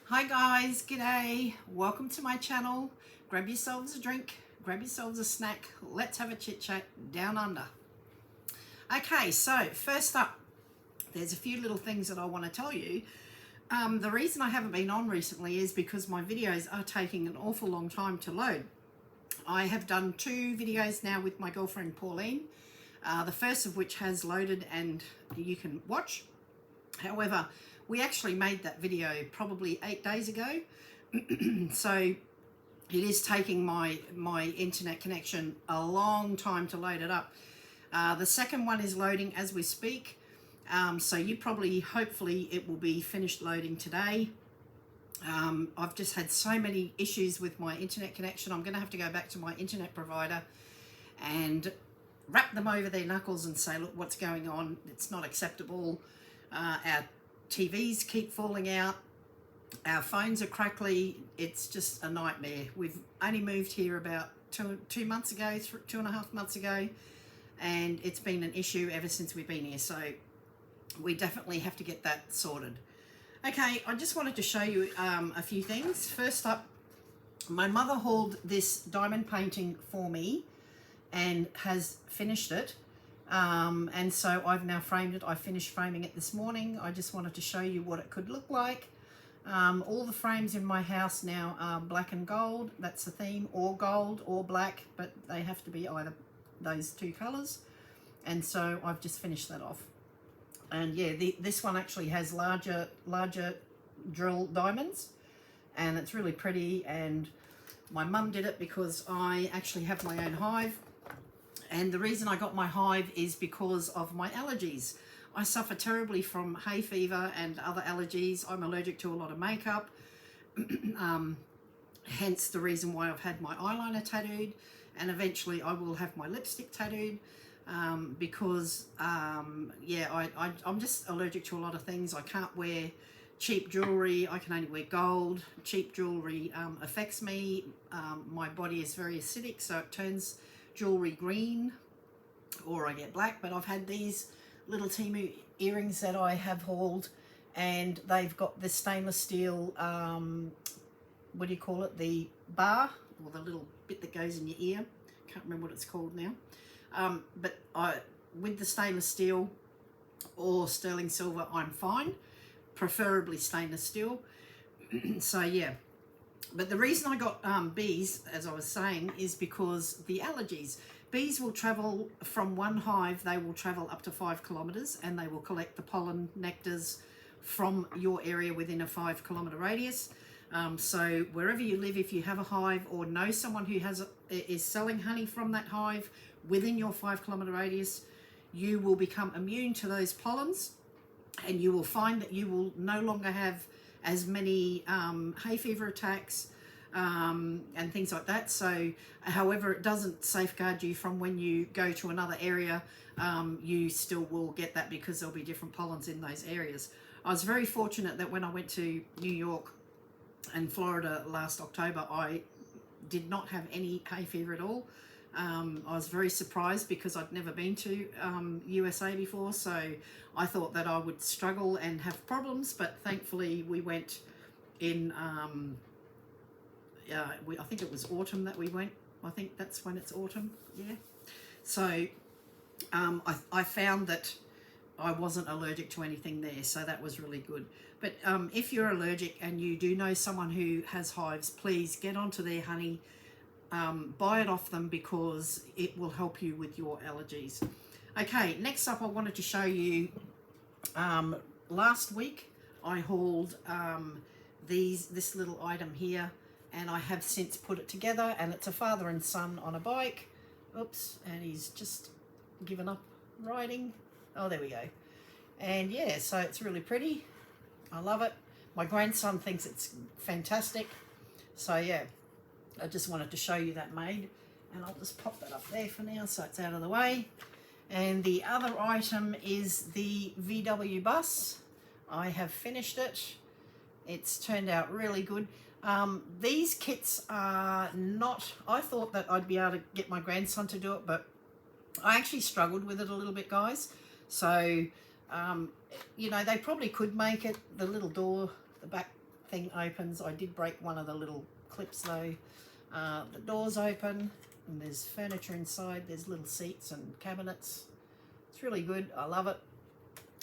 Hi guys, g'day. Welcome to my channel. Grab yourselves a drink, grab yourselves a snack. Let's have a chit chat down under. Okay, so first up, there's a few little things that I want to tell you. The reason I haven't been on recently is because my videos are taking an awful long time to load. I have done 2 videos now with my girlfriend Pauline, the first of which has loaded and you can watch. However, we actually made that video probably 8 days ago. So it is taking my internet connection a long time to load it up. The second one is loading as we speak. So you probably, hopefully it will be finished loading today. I've just had so many issues with my internet connection. I'm going to have to go back to my internet provider and rap them over their knuckles and say, look, what's going on? It's not acceptable. Our TVs keep falling out. Our phones are crackly. It's just a nightmare. We've only moved here about 2 months ago, 2.5 months ago, and it's been an issue ever since we've been here. So we definitely have to get that sorted. Okay, I just wanted to show you a few things. First up, my mother hauled this diamond painting for me and has finished it. And so I've now framed it. I finished framing it this morning. I just wanted to show you what it could look like. All the frames in my house now are black and gold. That's the theme, or gold or black, but they have to be either those 2 colors. And so I've just finished that off. And yeah, this one actually has larger drill diamonds, and it's really pretty. And my mum did it because I actually have my own hive. And the reason I got my hive is because of my allergies. I suffer terribly from hay fever and other allergies. I'm allergic to a lot of makeup. Hence the reason why I've had my eyeliner tattooed, and eventually I will have my lipstick tattooed. Because yeah, I'm just allergic to a lot of things. I can't wear cheap jewelry. I can only wear gold. Cheap jewelry affects me. My body is very acidic, so it turns jewelry green, or I get black. But I've had these little TEMU earrings that I have hauled, and they've got this stainless steel, what do you call it, the bar, or the little bit that goes in your ear. Can't remember what it's called now. But with the stainless steel or sterling silver, I'm fine, preferably stainless steel. So yeah, but the reason I got bees, as I was saying, is because the allergies. Bees will travel from one hive, they will travel up to 5 kilometers, and they will collect the pollen nectars from your area within a 5 kilometer radius. So wherever you live, if you have a hive or know someone who is selling honey from that hive within your 5 kilometer radius, you will become immune to those pollens, and you will find that you will no longer have as many hay fever attacks and things like that. So however, it doesn't safeguard you from when you go to another area. You still will get that because there'll be different pollens in those areas. I was very fortunate that when I went to New York and Florida last October, I did not have any hay fever at all. I was very surprised because I'd never been to USA before, so I thought that I would struggle and have problems, but thankfully we went in, I think it was autumn that we went. I think that's when it's autumn, yeah. So I found that I wasn't allergic to anything there, so that was really good. But if you're allergic and you do know someone who has hives, please get onto their honey. Buy it off them because it will help you with your allergies. Okay, next up I wanted to show you, last week I hauled this little item here, and I have since put it together, and it's a father and son on a bike. Oops, and he's just given up riding. Oh, there we go. And yeah, so it's really pretty. I love it. My grandson thinks it's fantastic. So yeah, I just wanted to show you that made, and I'll just pop that up there for now so it's out of the way. And the other item is the VW bus. I have finished it. It's turned out really good. These kits are not, I thought that I'd be able to get my grandson to do it, but I actually struggled with it a little bit, guys. So, you know, they probably could make it, the little door, the back thing opens. I did break one of the little clips though. The door's open and there's furniture inside. There's little seats and cabinets. It's really good. I love it.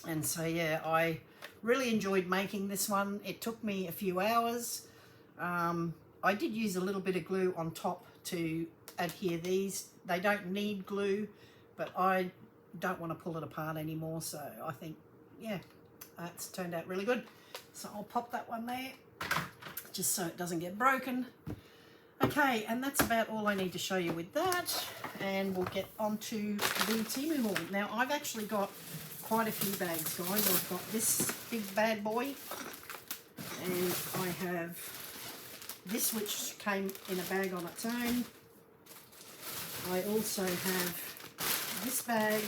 And so yeah, I really enjoyed making this one. It took me a few hours. I did use a little bit of glue on top to adhere these. They don't need glue, but I don't want to pull it apart anymore, so I think, yeah, it's turned out really good. So I'll pop that one there just so it doesn't get broken. Okay, and that's about all I need to show you with that, and we'll get on to the TEMU haul. Now I've actually got quite a few bags, guys. I've got this big bad boy, and I have this which came in a bag on its own. I also have this bag,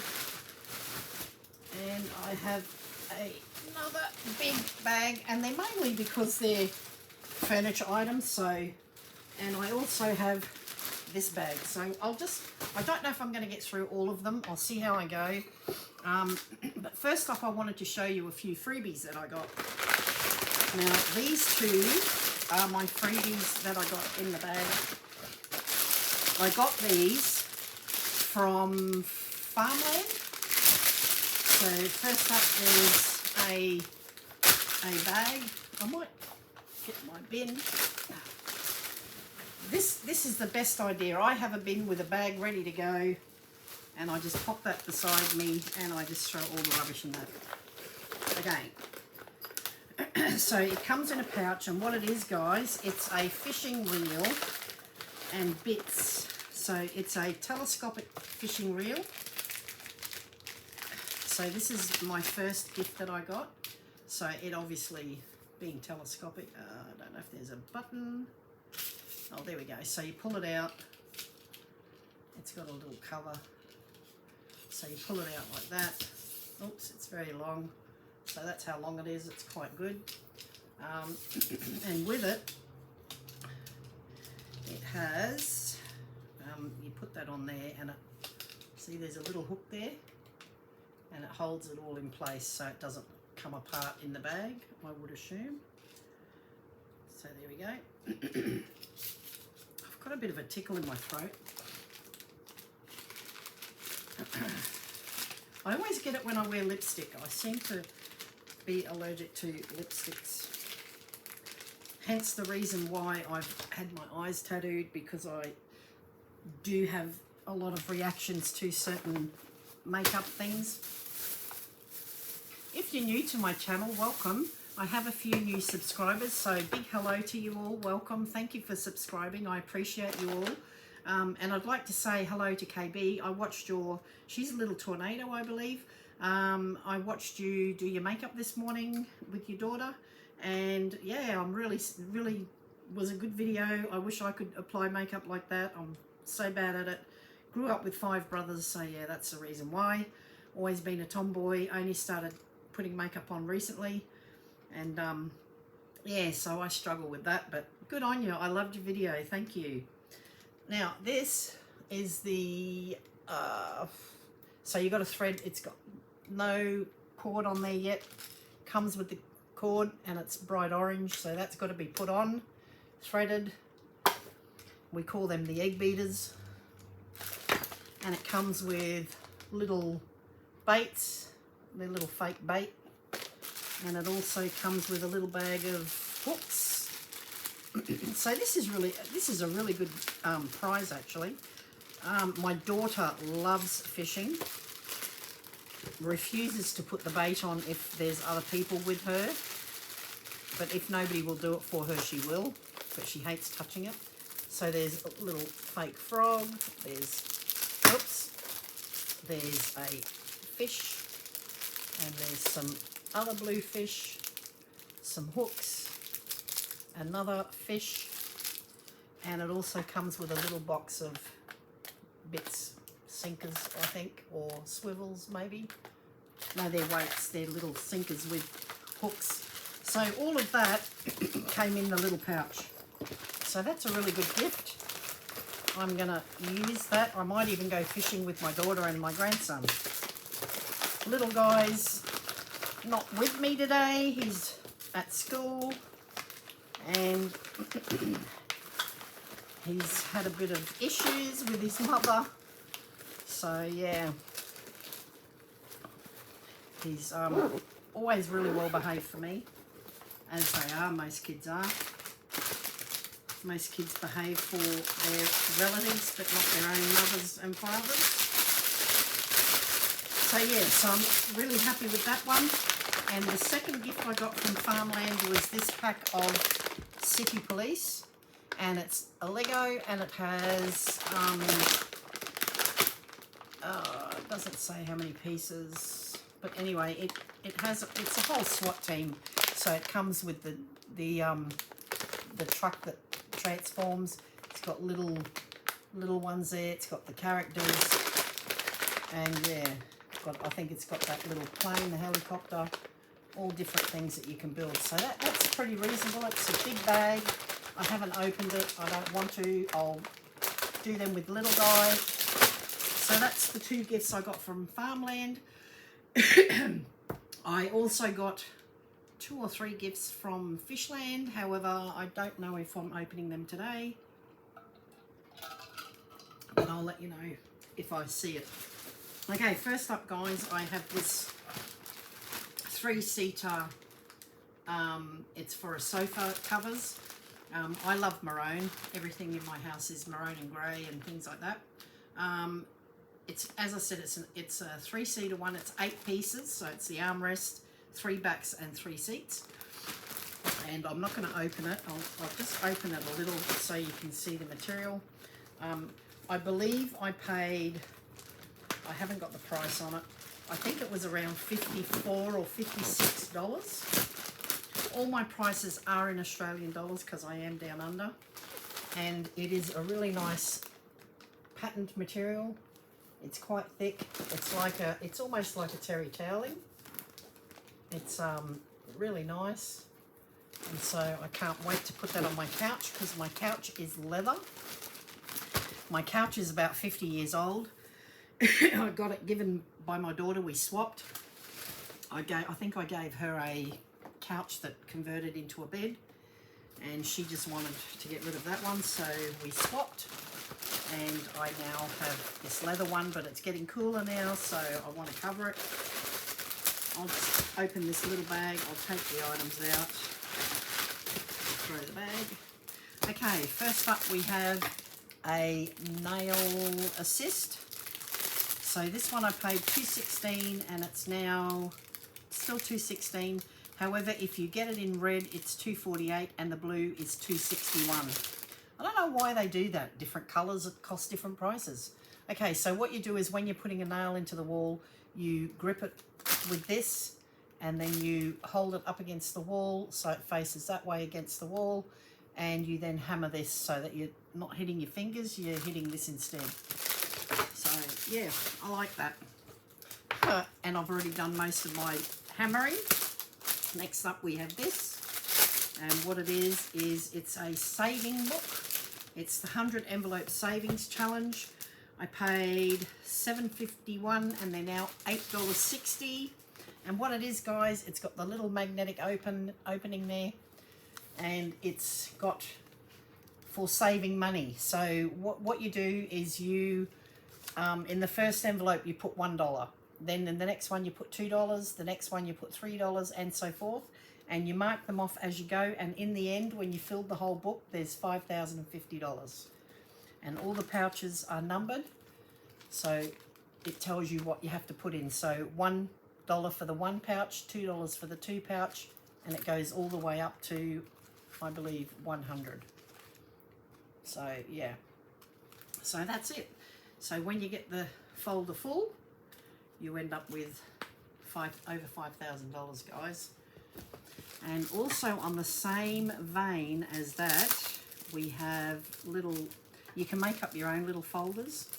and I have another big bag, and they're mainly because they're furniture items. So, and I also have this bag. So I don't know if I'm going to get through all of them. I'll see how I go. But first off, I wanted to show you a few freebies that I got. Now these two are my freebies that I got in the bag. I got these from Farmland. So first up there's a bag. I might get my bin. This is the best idea. I have a bin with a bag ready to go, and I just pop that beside me and I just throw all the rubbish in that. Okay. So it comes in a pouch, and what it is, guys, it's a fishing reel and bits. So it's a telescopic fishing reel. So this is my first gift that I got. So it obviously being telescopic, I don't know if there's a button. Oh, there we go. So you pull it out. It's got a little cover. So you pull it out like that. Oops, it's very long. So that's how long it is. It's quite good. And with it, it has, you put that on there, and it, see there's a little hook there, and it holds it all in place so it doesn't come apart in the bag, I would assume. So there we go. I've got a bit of a tickle in my throat. I always get it when I wear lipstick. I seem to be allergic to lipsticks. Hence the reason why I've had my eyes tattooed, because I do have a lot of reactions to certain makeup things. If you're new to my channel, welcome. I have a few new subscribers, so big hello to you all. Welcome. Thank you for subscribing. I appreciate you all. And I'd like to say hello to KB. I watched she's a little tornado, I believe. I watched you do your makeup this morning with your daughter, and yeah, I'm really was a good video. I wish I could apply makeup like that. I'm so bad at it. Grew up with 5 brothers, so yeah, that's the reason why. Always been a tomboy. Only started putting makeup on recently, and yeah, so I struggle with that, but good on you. I loved your video. Thank you. Now this is the so you got a thread. It's got no cord on there yet. Comes with the cord, and it's bright orange, so that's got to be put on, threaded. We call them the egg beaters. And it comes with little baits. They're little fake bait. And it also comes with a little bag of hooks. So this is a really good prize, actually. My daughter loves fishing. Refuses to put the bait on if there's other people with her. But if nobody will do it for her, she will. But she hates touching it. So there's a little fake frog. There's a fish. And there's some other blue fish. Some hooks. Another fish. And it also comes with a little box of bits, sinkers, I think, or swivels maybe. No, they're weights. They're little sinkers with hooks. So all of that came in the little pouch. So that's a really good gift. I'm going to use that. I might even go fishing with my daughter and my grandson. Little guy's not with me today. He's at school. and he's had a bit of issues with his mother. So yeah, he's always really well behaved for me, as they are, most kids are. Most kids behave for their relatives, but not their own mothers and fathers. So yeah, so I'm really happy with that one. And the second gift I got from Farmland was this pack of City Police. And it's a Lego, and it has, it doesn't say how many pieces, but anyway, it's a whole SWAT team. So it comes with the truck that transforms. It's got little ones there. It's got the characters, and yeah, I think it's got that little plane, the helicopter, all different things that you can build. So that's pretty reasonable. It's a big bag. I haven't opened it. I don't want to. I'll do them with little guy. So that's the two gifts I got from Farmland. I also got 2 or 3 gifts from Fishland. However, I don't know if I'm opening them today, but I'll let you know if I see it. Okay, first up, guys, I have this 3-seater. It's for a sofa covers. I love maroon. Everything in my house is maroon and grey and things like that. It's, as I said, it's a 3-seater one. It's 8 pieces, so it's the armrest, 3 backs and 3 seats. And I'm not going to open it. I'll just open it a little so you can see the material. I believe I paid, I haven't got the price on it, I think it was around $54 or $56. All my prices are in Australian dollars because I am down under. And it is a really nice patterned material. It's quite thick. It's almost like a terry toweling. It's really nice. And so I can't wait to put that on my couch because my couch is leather. My couch is about 50 years old. I got it given by my daughter. We swapped. I think I gave her a couch that converted into a bed, and she just wanted to get rid of that one, so we swapped. And I now have this leather one, but it's getting cooler now, so I want to cover it. I'll just open this little bag. I'll take the items out, throw the bag. Okay, first up we have a nail assist. So this one I paid $2.16, and it's now still $2.16. However, if you get it in red, it's $2.48, and the blue is $2.61. I don't know why they do that. Different colours cost different prices. Okay, so what you do is when you're putting a nail into the wall, you grip it with this, and then you hold it up against the wall so it faces that way against the wall, and you then hammer this so that you're not hitting your fingers, you're hitting this instead. So yeah, I like that. And I've already done most of my hammering. Next up we have this, and what it is it's a saving book. It's the 100 Envelope Savings Challenge. I paid $7.51 and they're now $8.60. And what it is, guys, it's got the little magnetic opening there, and it's got for saving money. So what you do is you, in the first envelope you put $1. Then in the next one you put $2, the next one you put $3, and so forth. And you mark them off as you go, and in the end, when you filled the whole book, there's $5,050. And all the pouches are numbered, so it tells you what you have to put in. So $1 for the 1 pouch, $2 for the 2 pouch, and it goes all the way up to, I believe, 100. So yeah, so that's it. So when you get the folder full, you end up with over $5,000, guys. And also on the same vein as that, we have little, you can make up your own little folders.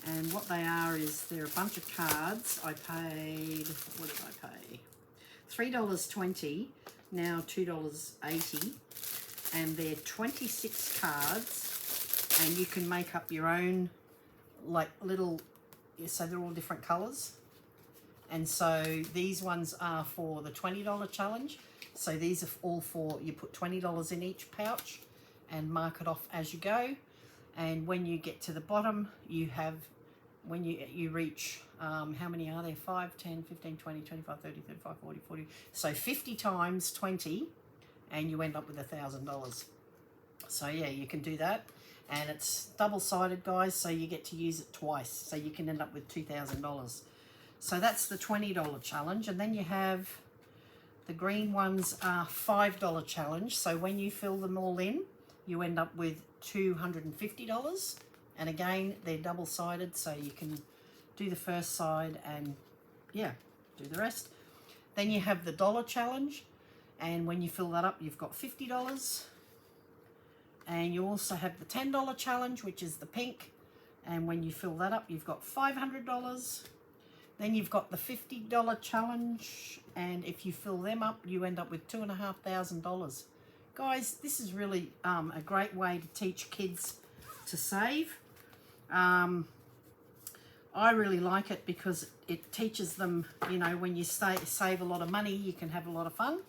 And what they are is they're a bunch of cards. I paid, what did I pay? $3.20, now $2.80. And they're 26 cards. And you can make up your own, like little, so they're all different colours. And so these ones are for the $20 challenge. So these are all for, you put $20 in each pouch and mark it off as you go. And when you get to the bottom, you have, when you reach, how many are there? 5, 10, 15, 20, 25, 30, 35, 40, 40. So 50 times 20, and you end up with $1,000. So yeah, you can do that. And it's double-sided, guys, so you get to use it twice. So you can end up with $2,000. So that's the $20 challenge. And then you have the green ones are $5 challenge. So when you fill them all in, you end up with $250. And again, they're double-sided, so you can do the first side and, yeah, do the rest. Then you have the dollar challenge. And when you fill that up, you've got $50. And you also have the $10 challenge, which is the pink. And when you fill that up, you've got $500. Then you've got the $50 challenge. And if you fill them up, you end up with $2,500. Guys, this is really a great way to teach kids to save. I really like it because it teaches them, you know, when you save a lot of money, you can have a lot of fun.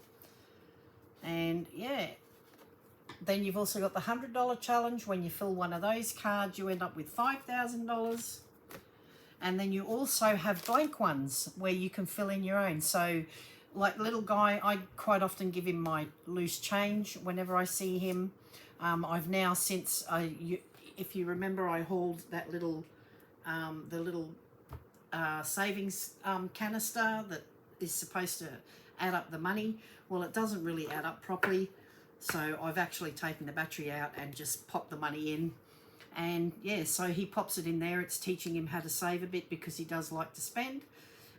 And yeah. Then you've also got the $100 challenge. When you fill one of those cards, you end up with $5,000. And then you also have blank ones where you can fill in your own. So like little guy, I quite often give him my loose change whenever I see him. I've now since, if you remember, I hauled that little, the little savings canister that is supposed to add up the money. Well, it doesn't really add up properly. So I've actually taken the battery out and just popped the money in. And yeah, so he pops it in there. It's teaching him how to save a bit because he does like to spend.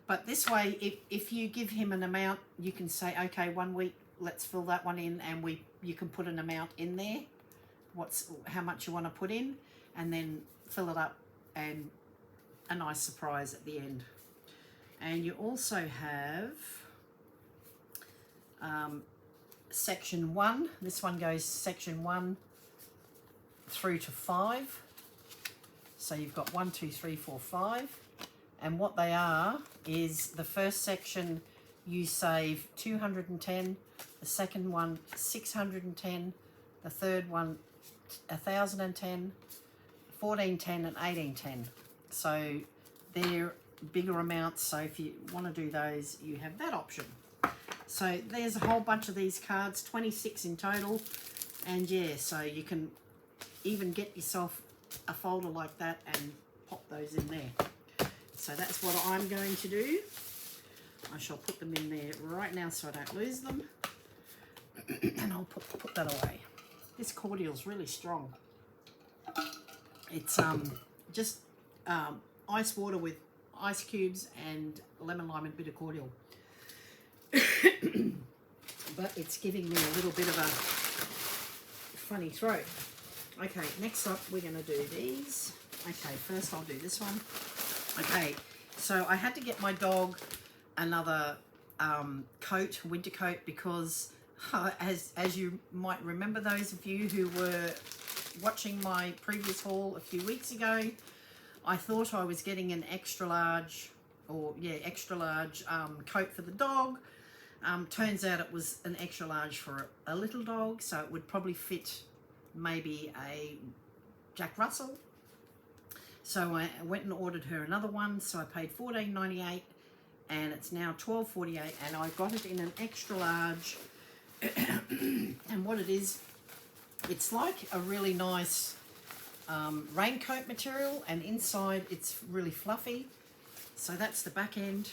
But this way, if you give him an amount, you can say, okay, 1 week, let's fill that one in, and you can put an amount in there, how much you want to put in, and then fill it up, and a nice surprise at the end. And you also have section 1. This one goes section 1 through to 5. So you've got 1, 2, 3, 4, 5. And what they are is the first section you save 210, the second one 610, the third one 1010, 1410 and 1810. So they're bigger amounts, so if you want to do those, you have that option. So there's a whole bunch of these cards, 26 in total. And yeah, so you can even get yourself a folder like that and pop those in there. So that's what I'm going to do. I shall put them in there right now so I don't lose them. And I'll put that away. This cordial's really strong. It's just ice water with ice cubes and lemon, lime and a bit of cordial. But it's giving me a little bit of a funny throat. Okay, next up we're going to do these. Okay, first I'll do this one. Okay, so I had to get my dog another coat, winter coat, because as you might remember, those of you who were watching my previous haul a few weeks ago, I thought I was getting an extra large, coat for the dog. Turns out it was an extra large for a little dog, so it would probably fit maybe a Jack Russell. So I went and ordered her another one, so I paid $14.98 and it's now $12.48, and I got it in an extra large. And what it is, it's like a really nice raincoat material, and inside it's really fluffy. So that's the back end.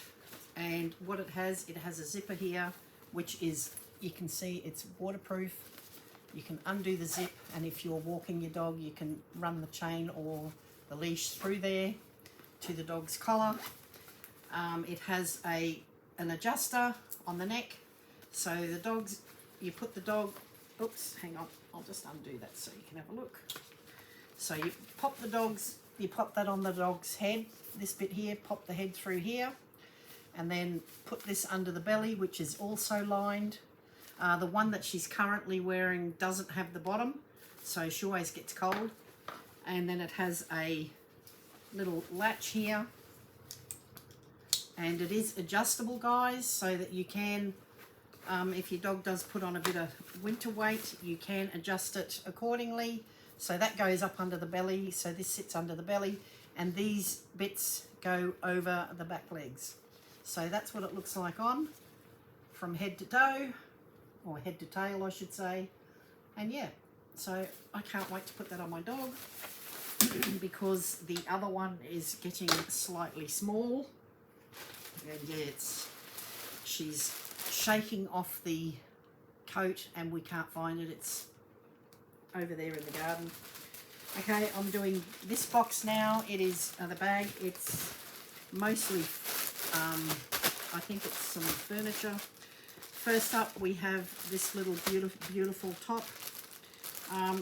And what it has a zipper here, which is, you can see it's waterproof. You can undo the zip, and if you're walking your dog, you can run the chain or the leash through there to the dog's collar. It has an adjuster on the neck. So the dogs, you put the dog, oops, hang on, I'll just undo that so you can have a look. So you pop that on the dog's head, this bit here, pop the head through here, and then put this under the belly, which is also lined. The one that she's currently wearing doesn't have the bottom, so she always gets cold. And then it has a little latch here, and it is adjustable, guys, so that you can If your dog does put on a bit of winter weight, you can adjust it accordingly. So that goes up under the belly, so this sits under the belly, and these bits go over the back legs. So that's what it looks like on, from head to toe, or head to tail I should say. And yeah, so I can't wait to put that on my dog because the other one is getting slightly small. And yeah, she's shaking off the coat and we can't find it. It's over there in the garden. Okay, I'm doing this box now. It is the bag. It's mostly, I think it's some furniture. First up, we have this little beautiful top.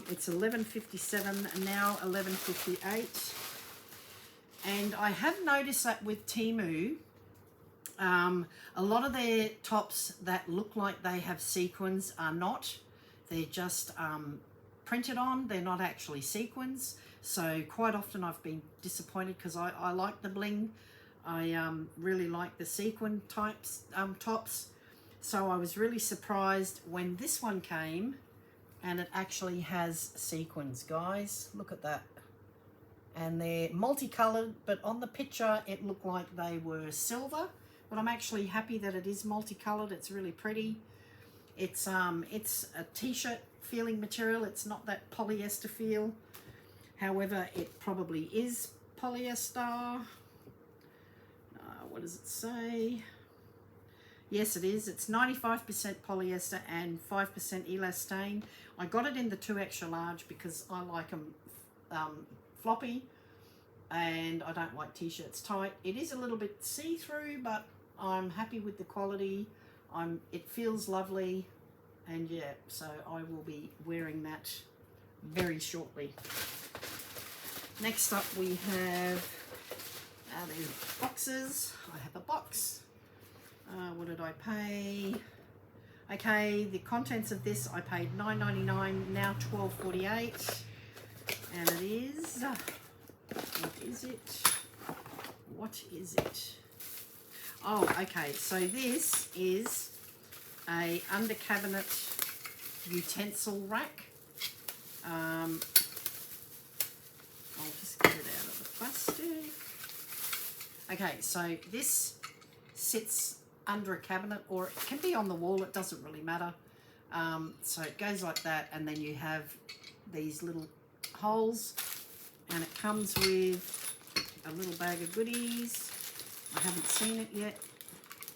It's $11.57, now $11.58. And I have noticed that with TEMU, a lot of their tops that look like they have sequins are not. They're just printed on. They're not actually sequins. So quite often I've been disappointed because I like the bling. I really like the sequin types tops. So I was really surprised when this one came and it actually has sequins, guys. Look at that. And they're multicolored, but on the picture it looked like they were silver. But I'm actually happy that it is multicolored. It's really pretty. It's a t-shirt feeling material. It's not that polyester feel. However, it probably is polyester. What does it say? Yes, it is. It's 95% polyester and 5% elastane. I got it in the 2 extra large because I like them floppy and I don't like t-shirts tight. It is a little bit see-through, but I'm happy with the quality. It feels lovely, and yeah, so I will be wearing that very shortly. Next up we have these boxes. I have a box. What did I pay? Okay, the contents of this I paid $9.99, now $12.48, and it is, what is it? What is it? Oh, okay, so this is a under cabinet utensil rack. I'll just get it out of the plastic. Okay, so this sits under a cabinet, or it can be on the wall, it doesn't really matter. So it goes like that, and then you have these little holes, and it comes with a little bag of goodies. I haven't seen it yet.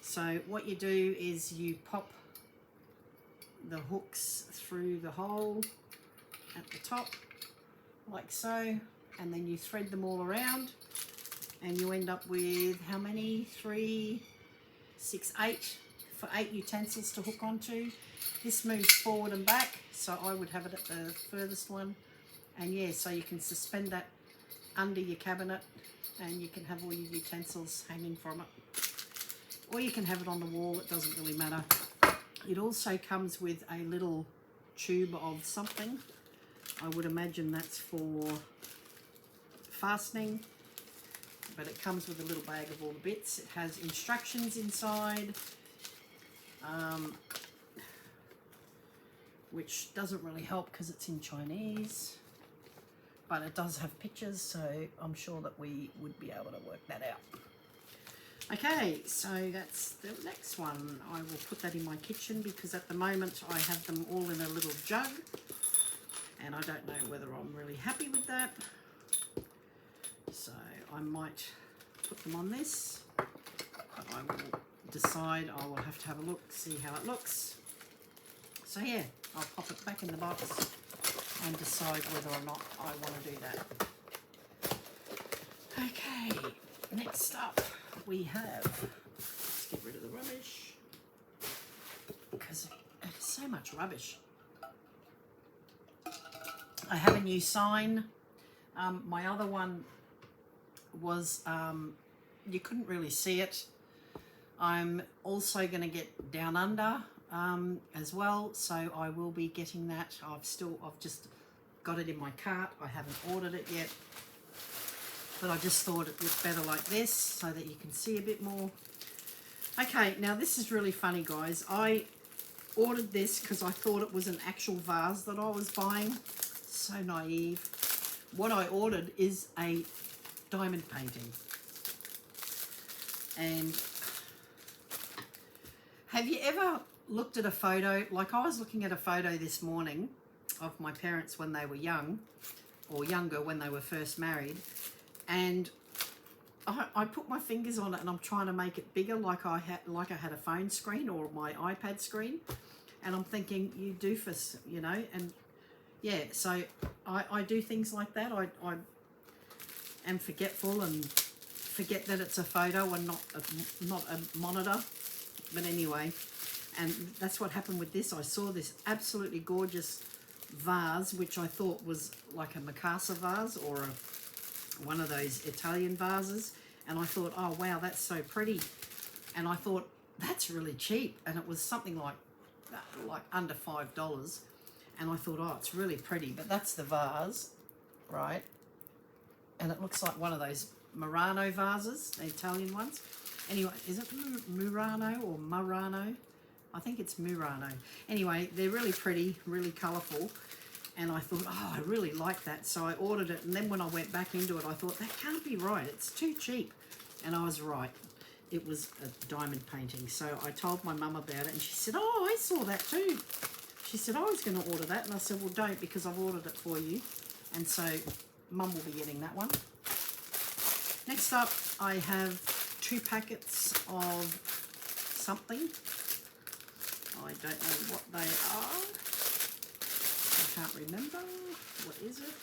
So what you do is you pop the hooks through the hole at the top, like so, and then you thread them all around, and you end up with how many? 3, 6, 8, for 8 utensils to hook onto. This moves forward and back, so I would have it at the furthest one. And yeah, so you can suspend that under your cabinet and you can have all your utensils hanging from it. Or you can have it on the wall, it doesn't really matter. It also comes with a little tube of something. I would imagine that's for fastening, but it comes with a little bag of all the bits. It has instructions inside, which doesn't really help because it's in Chinese, but it does have pictures, so I'm sure that we would be able to work that out. Okay, so that's the next one. I will put that in my kitchen because at the moment I have them all in a little jug, and I don't know whether I'm really happy with that. So I might put them on this, but I will decide. I will have to have a look, see how it looks. So yeah, I'll pop it back in the box and decide whether or not I want to do that. Okay, next up we have, let's get rid of the rubbish because there's so much rubbish. I have a new sign. My other one was, you couldn't really see it. I'm also going to get Down Under as well, so I will be getting that. I've just got it in my cart. I haven't ordered it yet, but I just thought it looked better like this so that you can see a bit more. Okay, now this is really funny, guys. I ordered this because I thought it was an actual vase that I was buying. So naive. What I ordered is a diamond painting. And have you ever looked at a photo? Like I was looking at a photo this morning of my parents when they were young, or younger when they were first married, and I put my fingers on it and I'm trying to make it bigger, like I had a phone screen or my iPad screen, and I'm thinking, you doofus, you know. And yeah, so I do things like that. I am forgetful and forget that it's a photo and not a monitor. But anyway, and that's what happened with this. I saw this absolutely gorgeous vase, which I thought was like a Mikasa vase or one of those Italian vases, and I thought, oh wow, that's so pretty. And I thought, that's really cheap, and it was something like under $5. And I thought, oh, it's really pretty. But that's the vase, right? And it looks like one of those Murano vases, the Italian ones. Anyway, is it Murano or Murano? I think it's Murano. Anyway, they're really pretty, really colourful. And I thought, oh, I really like that. So I ordered it. And then when I went back into it, I thought, that can't be right. It's too cheap. And I was right. It was a diamond painting. So I told my mum about it. And she said, oh, I saw that too. She said, I was going to order that. And I said, well, don't, because I've ordered it for you. And so Mum will be getting that one. Next up, I have 2 packets of something. I don't know what they are. I can't remember. What is it?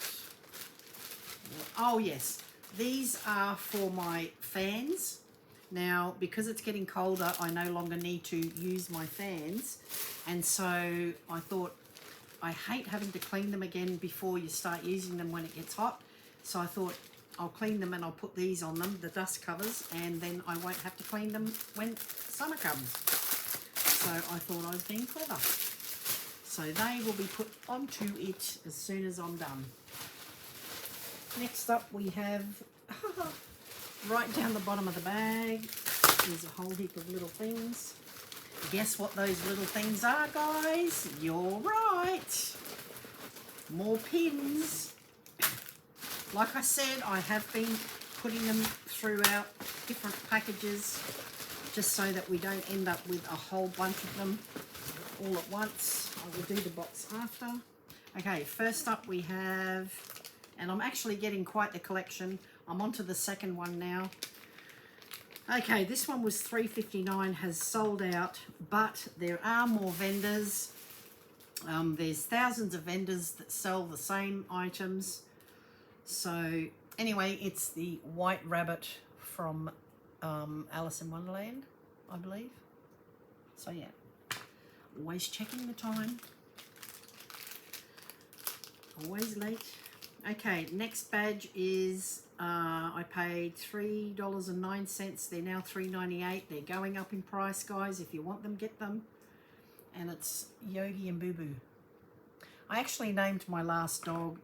Oh, yes. These are for my fans. Now, because it's getting colder, I no longer need to use my fans. And so I thought, I hate having to clean them again before you start using them when it gets hot. So I thought, I'll clean them and I'll put these on them, the dust covers, and then I won't have to clean them when summer comes. So I thought I'd been clever. So they will be put onto it as soon as I'm done. Next up we have, right down the bottom of the bag, there's a whole heap of little things. Guess what those little things are, guys? You're right. More pins. Like I said, I have been putting them throughout different packages just so that we don't end up with a whole bunch of them all at once. I will do the box after. Okay, first up we have, and I'm actually getting quite the collection. I'm on to the second one now. Okay, this one was $3.59, has sold out, but there are more vendors. There's thousands of vendors that sell the same items. So anyway, it's the White Rabbit from Alice in Wonderland, I believe. So yeah, always checking the time. Always late. Okay, next badge is, I paid $3.09. They're now $3.98. They're going up in price, guys. If you want them, get them. And it's Yogi and Boo Boo. I actually named my last dog,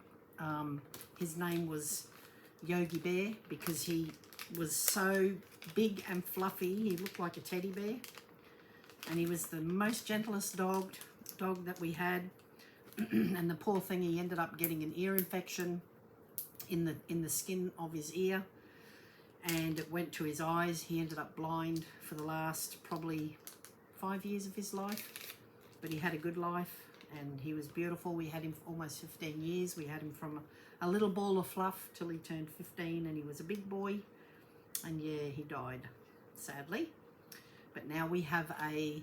his name was Yogi Bear, because he was so big and fluffy. He looked like a teddy bear. And he was the most gentlest dog that we had. And the poor thing, he ended up getting an ear infection in the skin of his ear, and it went to his eyes. He ended up blind for the last probably 5 years of his life, but he had a good life and he was beautiful. We had him for almost 15 years. We had him from a little ball of fluff till he turned 15, and he was a big boy. And yeah, he died, sadly. But now we have a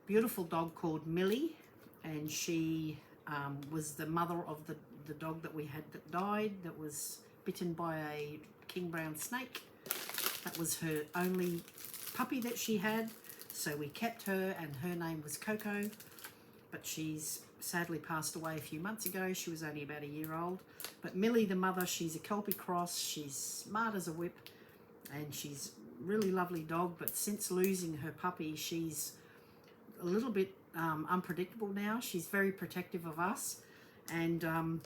beautiful dog called Millie, and she was the mother of the dog that we had that died, that was bitten by a king brown snake. That was her only puppy that she had, so we kept her, and her name was Coco, but she's sadly passed away a few months ago. She was only about a year old. But Millie, the mother, she's a Kelpie cross. She's smart as a whip, and she's a really lovely dog, but since losing her puppy, she's a little bit unpredictable now. She's very protective of us, and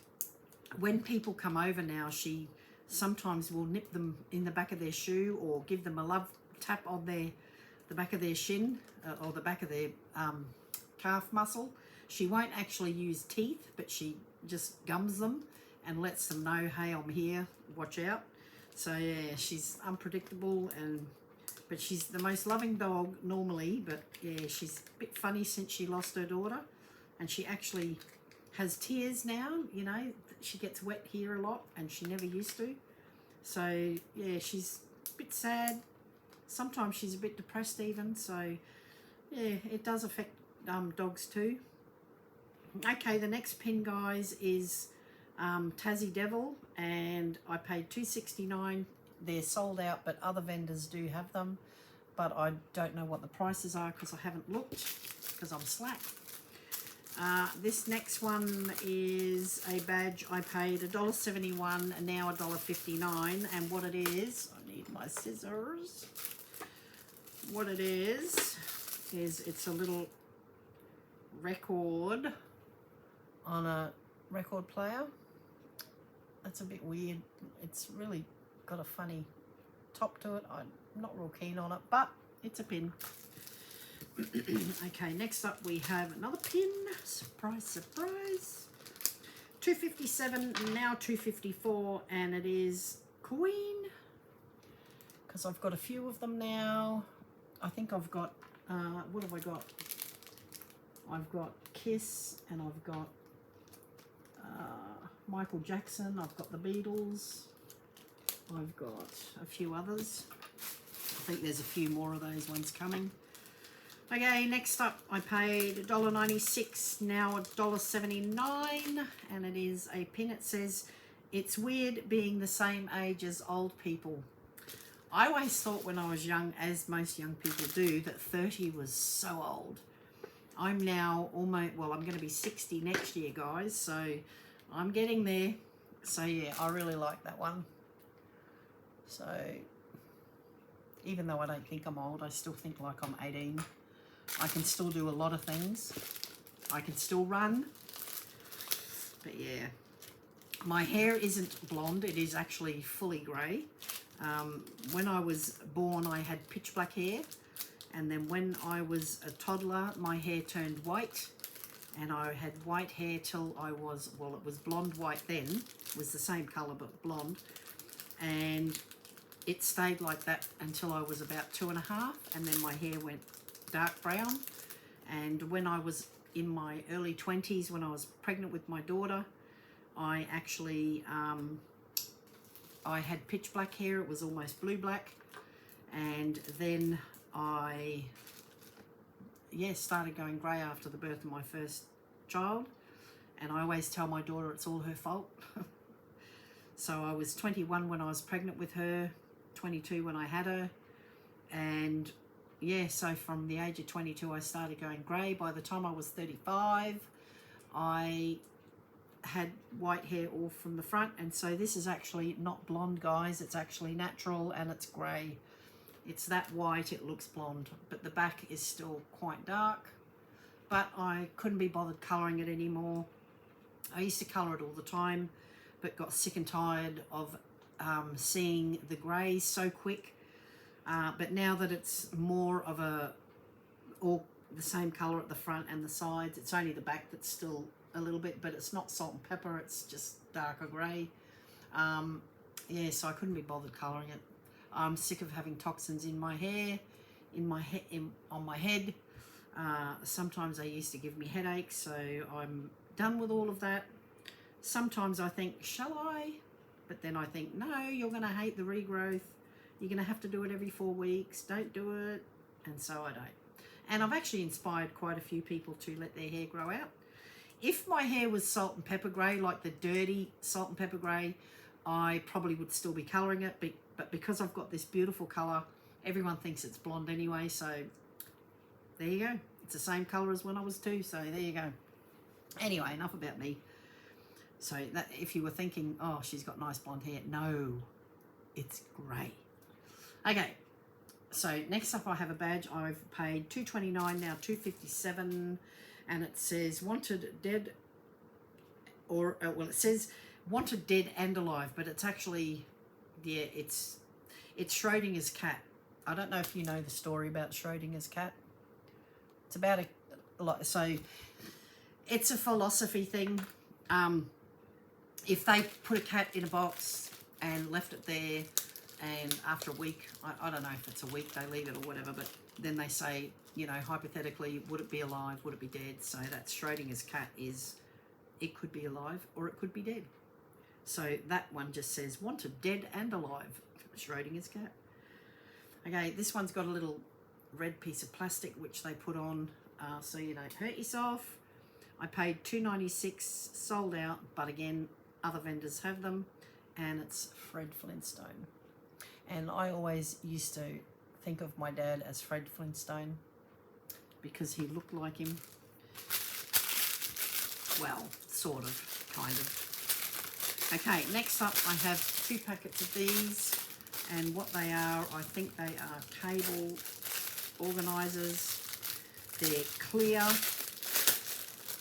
when people come over now, she sometimes will nip them in the back of their shoe, or give them a love tap on the back of their shin, or the back of their calf muscle. She won't actually use teeth, but she just gums them and lets them know, hey, I'm here, watch out. So yeah, she's unpredictable, but she's the most loving dog normally, but yeah, she's a bit funny since she lost her daughter, and she actually has tears now, you know, she gets wet here a lot and she never used to. So yeah, she's a bit sad. Sometimes she's a bit depressed even, so yeah, it does affect dogs too. Okay, the next pin, guys, is Tassie Devil, and I paid $2.69. They're sold out, but other vendors do have them, but I don't know what the prices are because I haven't looked because I'm slack. This next one is a badge. I paid $1.71 and now $1.59, and what it is, I need my scissors. What it is it's a little record on a record player. That's a bit weird. It's really got a funny top to it. I'm not real keen on it, but it's a pin. Okay, next up we have another pin. Surprise, surprise. $2.57, now $2.54, and it is Queen, because I've got a few of them now. I think I've got, what have I got? I've got Kiss, and I've got Michael Jackson, I've got the Beatles, I've got a few others. I think there's a few more of those ones coming. Okay, next up I paid $1.96, now $1.79, and it is a pin. It says, it's weird being the same age as old people. I always thought when I was young, as most young people do, that 30 was so old. I'm now almost, well, I'm going to be 60 next year, guys, so I'm getting there. So yeah, I really like that one. So even though I don't think I'm old, I still think like I'm 18. I can still do a lot of things. I can still run. But yeah, my hair isn't blonde. It is actually fully grey. When I was born, I had pitch black hair. And then when I was a toddler, my hair turned white. And I had white hair till I was, well, it was blonde white then. It was the same colour, but blonde. And it stayed like that until I was about 2.5. And then my hair went dark brown. And when I was in my early 20s, when I was pregnant with my daughter, I actually, I had pitch black hair. It was almost blue black. And then I, yeah, started going grey after the birth of my first child. And I always tell my daughter it's all her fault. So I was 21 when I was pregnant with her, 22 when I had her. And yeah, so from the age of 22, I started going grey. By the time I was 35, I had white hair all from the front. And so this is actually not blonde, guys. It's actually natural and it's grey. It's that white, it looks blonde, but the back is still quite dark. But I couldn't be bothered colouring it anymore. I used to colour it all the time, but got sick and tired of seeing the greys so quick. But now that it's more of all the same colour at the front and the sides, it's only the back that's still a little bit, but it's not salt and pepper, it's just darker grey. Yeah, so I couldn't be bothered colouring it. I'm sick of having toxins in my hair, on my head. Sometimes they used to give me headaches, so I'm done with all of that. Sometimes I think, shall I? But then I think, no, you're going to hate the regrowth. You're going to have to do it every 4 weeks. Don't do it. And so I don't. And I've actually inspired quite a few people to let their hair grow out. If my hair was salt and pepper grey, like the dirty salt and pepper grey, I probably would still be colouring it. But because I've got this beautiful colour, everyone thinks it's blonde anyway. So there you go. It's the same colour as when I was 2. So there you go. Anyway, enough about me. So that, if you were thinking, oh, she's got nice blonde hair. No, it's grey. Okay, so next up I have a badge. I've paid $2.29, now $2.57, and it says wanted dead, or well, it says wanted dead and alive, but it's actually, yeah, it's Schrodinger's cat. I don't know if you know the story about Schrodinger's cat. It's about So it's a philosophy thing. If they put a cat in a box and left it there, and after a week, I don't know if it's a week they leave it or whatever, but then they say, you know, hypothetically, would it be alive, would it be dead? So that Schrodinger's cat is, it could be alive or it could be dead. So that one just says wanted dead and alive, Schrodinger's cat. Okay, this one's got a little red piece of plastic which they put on so you don't hurt yourself. I paid $2.96, sold out, but again, other vendors have them, and it's Fred Flintstone. And I always used to think of my dad as Fred Flintstone because he looked like him. Well, sort of, kind of. Okay, next up I have 2 packets of these, and what they are, I think they are cable organisers. They're clear,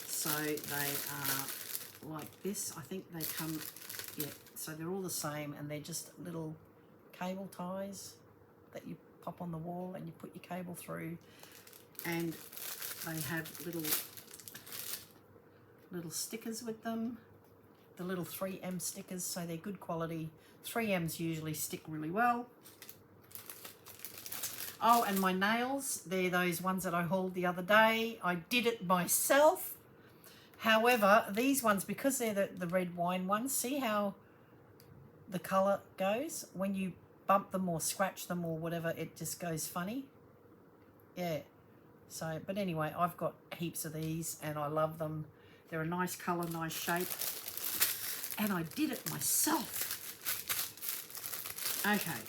so they are like this. I think they come, yeah, so they're all the same, and they're just little cable ties that you pop on the wall and you put your cable through, and they have little stickers with them, the little 3M stickers, so they're good quality. 3Ms usually stick really well. Oh, and my nails, they're those ones that I hauled the other day. I did it myself. However, these ones, because they're the red wine ones, see how the colour goes? When you bump them or scratch them or whatever, it just goes funny. Yeah. So, but anyway, I've got heaps of these and I love them. They're a nice colour, nice shape. And I did it myself. Okay.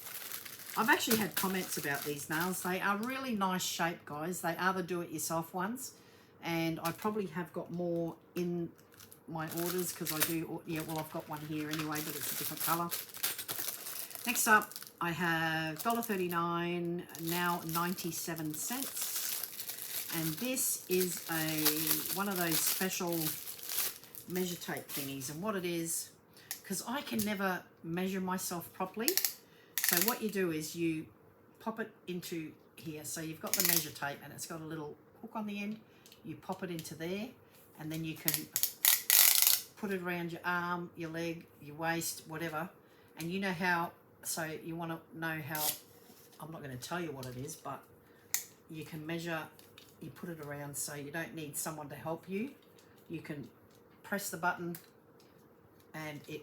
I've actually had comments about these nails. They are really nice shape, guys. They are the do-it-yourself ones. And I probably have got more in my orders because I do, yeah, well, I've got one here anyway, but it's a different colour. Next up, I have $1.39, now 97 cents. And this is one of those special measure tape thingies. And what it is, because I can never measure myself properly. So what you do is you pop it into here. So you've got the measure tape and it's got a little hook on the end. You pop it into there and then you can put it around your arm, your leg, your waist, whatever. And you know how, so you want to know how, I'm not going to tell you what it is, but you can measure, you put it around so you don't need someone to help you. You can press the button and it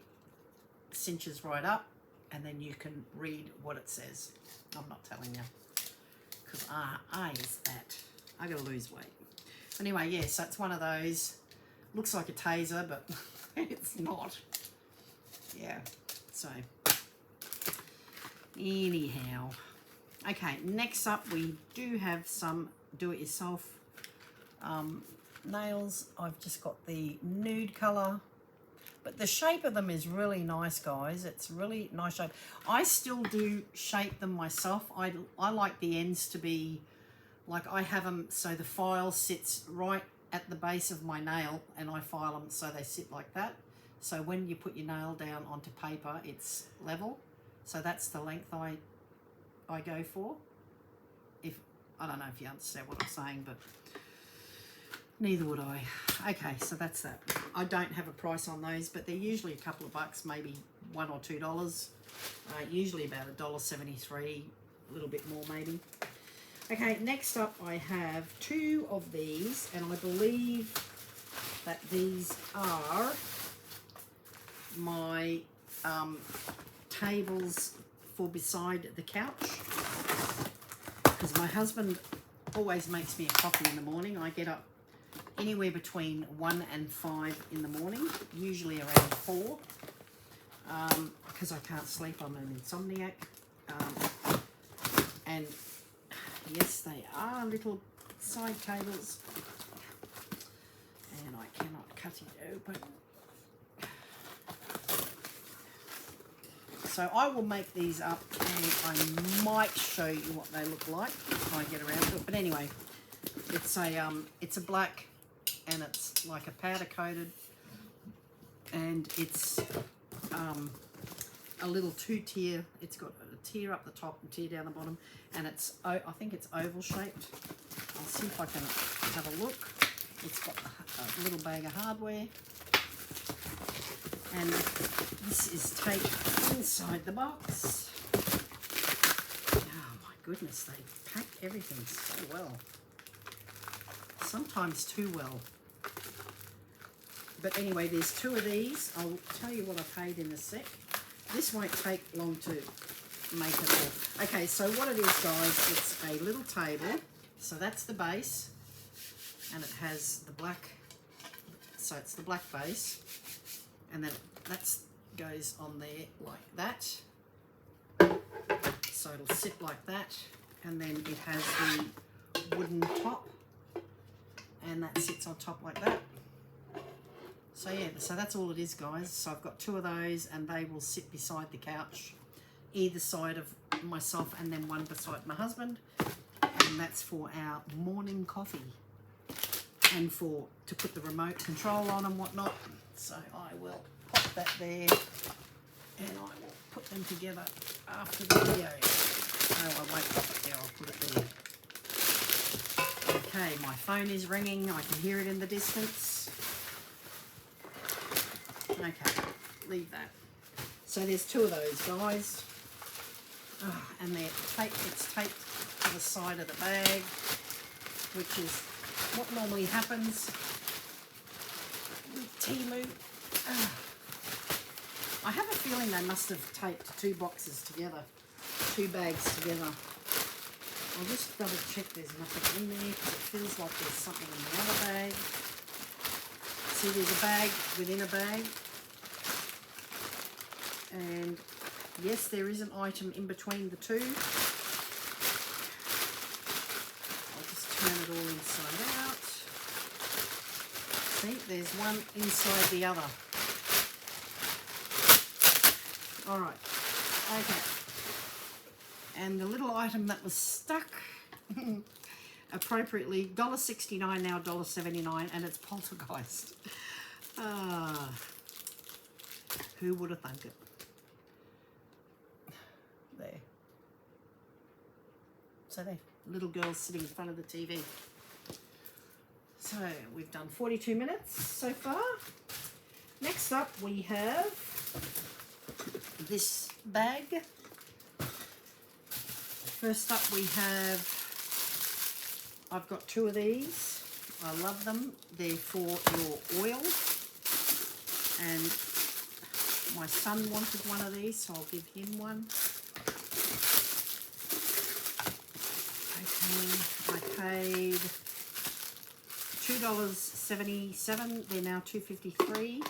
cinches right up. And then you can read what it says. I'm not telling you, because I is that. I gotta lose weight. Anyway, yeah, so it's one of those. Looks like a taser, but it's not. Yeah, so anyhow. Okay, next up we do have some do-it-yourself nails. I've just got the nude colour. But the shape of them is really nice, guys. It's really nice shape. I still do shape them myself. I like the ends to be, like I have them so the file sits right at the base of my nail and I file them so they sit like that. So when you put your nail down onto paper, it's level. So that's the length I go for. I don't know if you understand what I'm saying, but neither would I. Okay, so that's that. I don't have a price on those, but they're usually a couple of bucks, maybe $1 or $2. Usually about $1.73, a little bit more maybe. Okay, next up I have 2 of these, and I believe that these are my tables for beside the couch, because my husband always makes me a coffee in the morning. I get up anywhere between 1 and 5 in the morning, usually around 4, because I can't sleep. I'm an insomniac. And yes, they are little side cables, and I cannot cut it open. So I will make these up and I might show you what they look like if I get around to it. But anyway, it's a black, and it's like a powder coated, and it's a little 2-tier. It's got a tier up the top and tier down the bottom, and it's, I think it's oval shaped. I'll see if I can have a look. It's got a little bag of hardware. And this is tape inside the box. Oh my goodness, they pack everything so well. Sometimes too well. But anyway, there's 2 of these. I'll tell you what I paid in a sec. This won't take long to make it all. Okay, so what it is, guys, it's a little table. So that's the base. And it has the black, so it's the black base. And then that goes on there like that. So it'll sit like that. And then it has the wooden top. And that sits on top like that. So yeah, so that's all it is, guys. So I've got 2 of those, and they will sit beside the couch, either side of myself and then one beside my husband. And that's for our morning coffee and to put the remote control on and whatnot. So I will pop that there, and I will put them together after the video. No, I won't pop it there, I'll put it there. Okay, my phone is ringing. I can hear it in the distance. Okay, leave that. So there's 2 of those, guys. Oh, and it's taped to the side of the bag, which is what normally happens with TEMU. I have a feeling they must have taped 2 boxes together, 2 bags together. I'll just double check there's nothing in there, because it feels like there's something in the other bag. See, there's a bag within a bag. And yes, there is an item in between the 2. I'll just turn it all inside out. See, there's one inside the other. All right, okay. And the little item that was stuck, appropriately, $1.69 now, $1.79, and it's Poltergeist. Who would have thunk it? There. So there, little girl sitting in front of the TV. So we've done 42 minutes so far. Next up we have this bag. First up we have, I've got 2 of these. I love them. They're for your oil. And my son wanted one of these, so I'll give him one. Okay, I paid $2.77. They're now $2.53.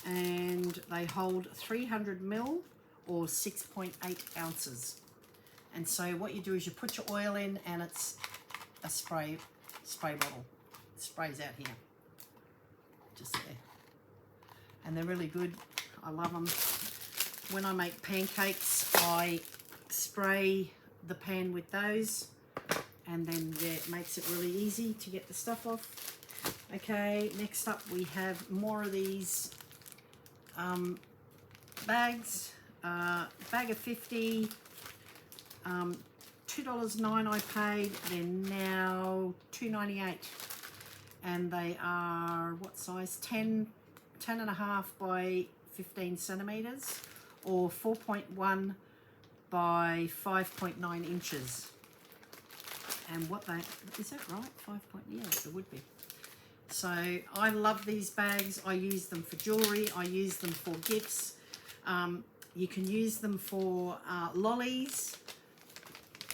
And they hold 300 ml or 6.8 ounces. And so what you do is you put your oil in, and it's a spray bottle. It sprays out here, just there. And they're really good. I love them. When I make pancakes, I spray the pan with those, and then yeah, it makes it really easy to get the stuff off. Okay, next up we have more of these bags. Bag of 50. $2.09 I paid. They're now $2.98, and they are what size? 10 and a half by 15 centimeters, or 4.1 by 5.9 inches. And what they, is that right? 5 point, yes, it would be. So I love these bags. I use them for jewelry. I use them for gifts. You can use them for lollies,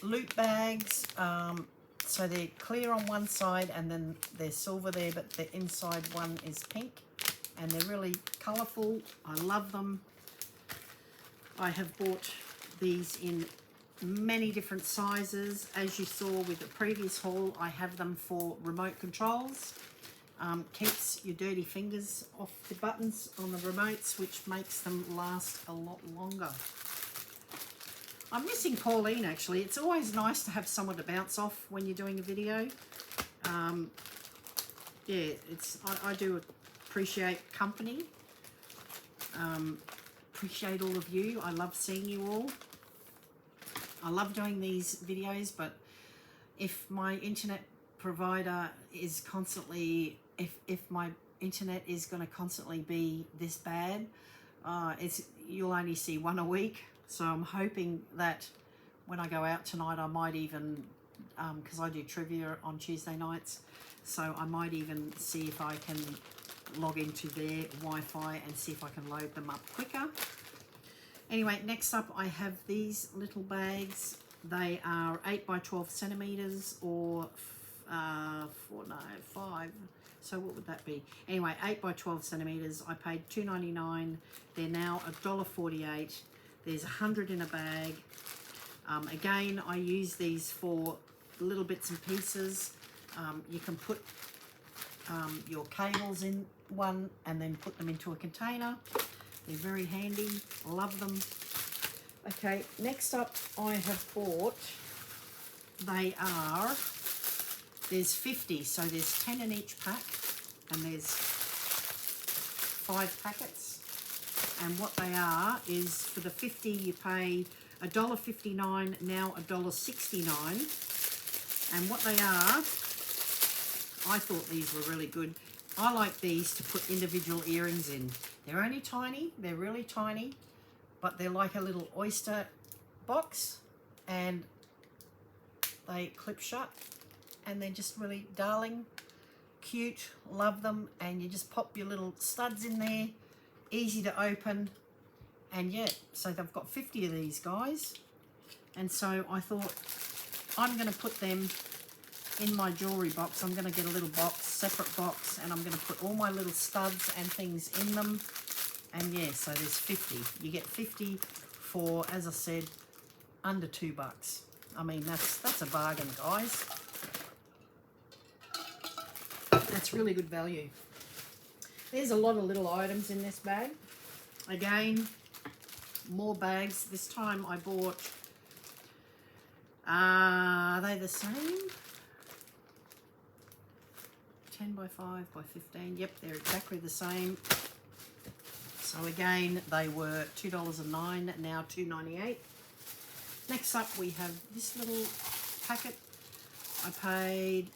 loot bags. So they're clear on one side, and then they're silver there, but the inside one is pink, and they're really colourful. I love them. I have bought these in many different sizes. As you saw with the previous haul, I have them for remote controls. Keeps your dirty fingers off the buttons on the remotes, which makes them last a lot longer. I'm missing Pauline, actually. It's always nice to have someone to bounce off when you're doing a video. Yeah, I do appreciate company. Appreciate all of you. I love seeing you all. I love doing these videos, but if my internet provider is constantly, if my internet is going to constantly be this bad, you'll only see one a week. So I'm hoping that when I go out tonight, I might even, because I do trivia on Tuesday nights, so I might even see if I can log into their Wi-Fi and see if I can load them up quicker. Anyway, next up I have these little bags. They are 8 by 12 centimeters, or 5. So what would that be? Anyway, 8 by 12 centimeters. I paid $2.99. They're now $1.48. There's 100 in a bag. Again, I use these for little bits and pieces. You can put your cables in one and then put them into a container. They're very handy. Love them. Okay, next up I have bought, there's 50, so there's 10 in each pack, and there's 5 packets. And what they are is, for the 50 you pay $1.59, now $1.69. And what they are, I thought these were really good. I like these to put individual earrings in. They're only tiny, they're really tiny, but they're like a little oyster box, and they clip shut, and they're just really darling, cute, love them. And you just pop your little studs in there, easy to open. And yeah, so they've got 50 of these guys, and so I thought I'm going to put them in my jewelry box. I'm going to get a little box, separate box, and I'm going to put all my little studs and things in them. And yeah, so there's 50. You get 50 for, as I said, under $2. I mean, that's a bargain, guys. That's really good value. There's a lot of little items in this bag. Again, more bags. This time I bought, are they the same? 10 by 5 by 15. Yep, they're exactly the same. So again, they were $2.09, now $2.98. Next up, we have this little packet. I paid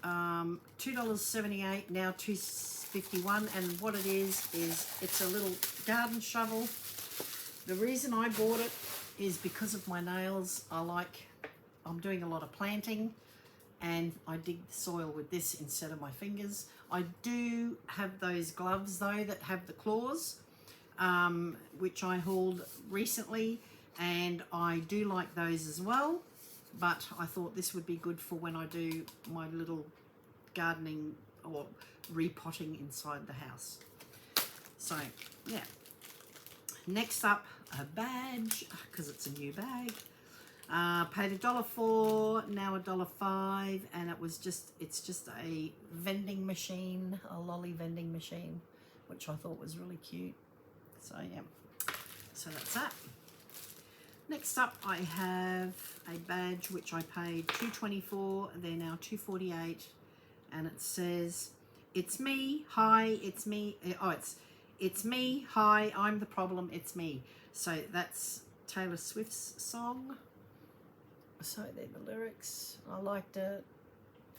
$2.78, now $2.51. And what it is it's a little garden shovel. The reason I bought it is because of my nails. I'm doing a lot of planting, and I dig the soil with this instead of my fingers. I do have those gloves though that have the claws, which I hauled recently, and I do like those as well, but I thought this would be good for when I do my little gardening or repotting inside the house. So yeah, next up, a badge, because it's a new bag. Paid $1.04, now $1.05, and it's just a vending machine, a lolly vending machine, which I thought was really cute. So yeah, so that's that. Next up, I have a badge which I paid $2.24. They're now $2.48, and it says, "It's me. Hi, it's me." Oh, it's me. Hi, I'm the problem. It's me. So that's Taylor Swift's song. So they're the lyrics. I liked it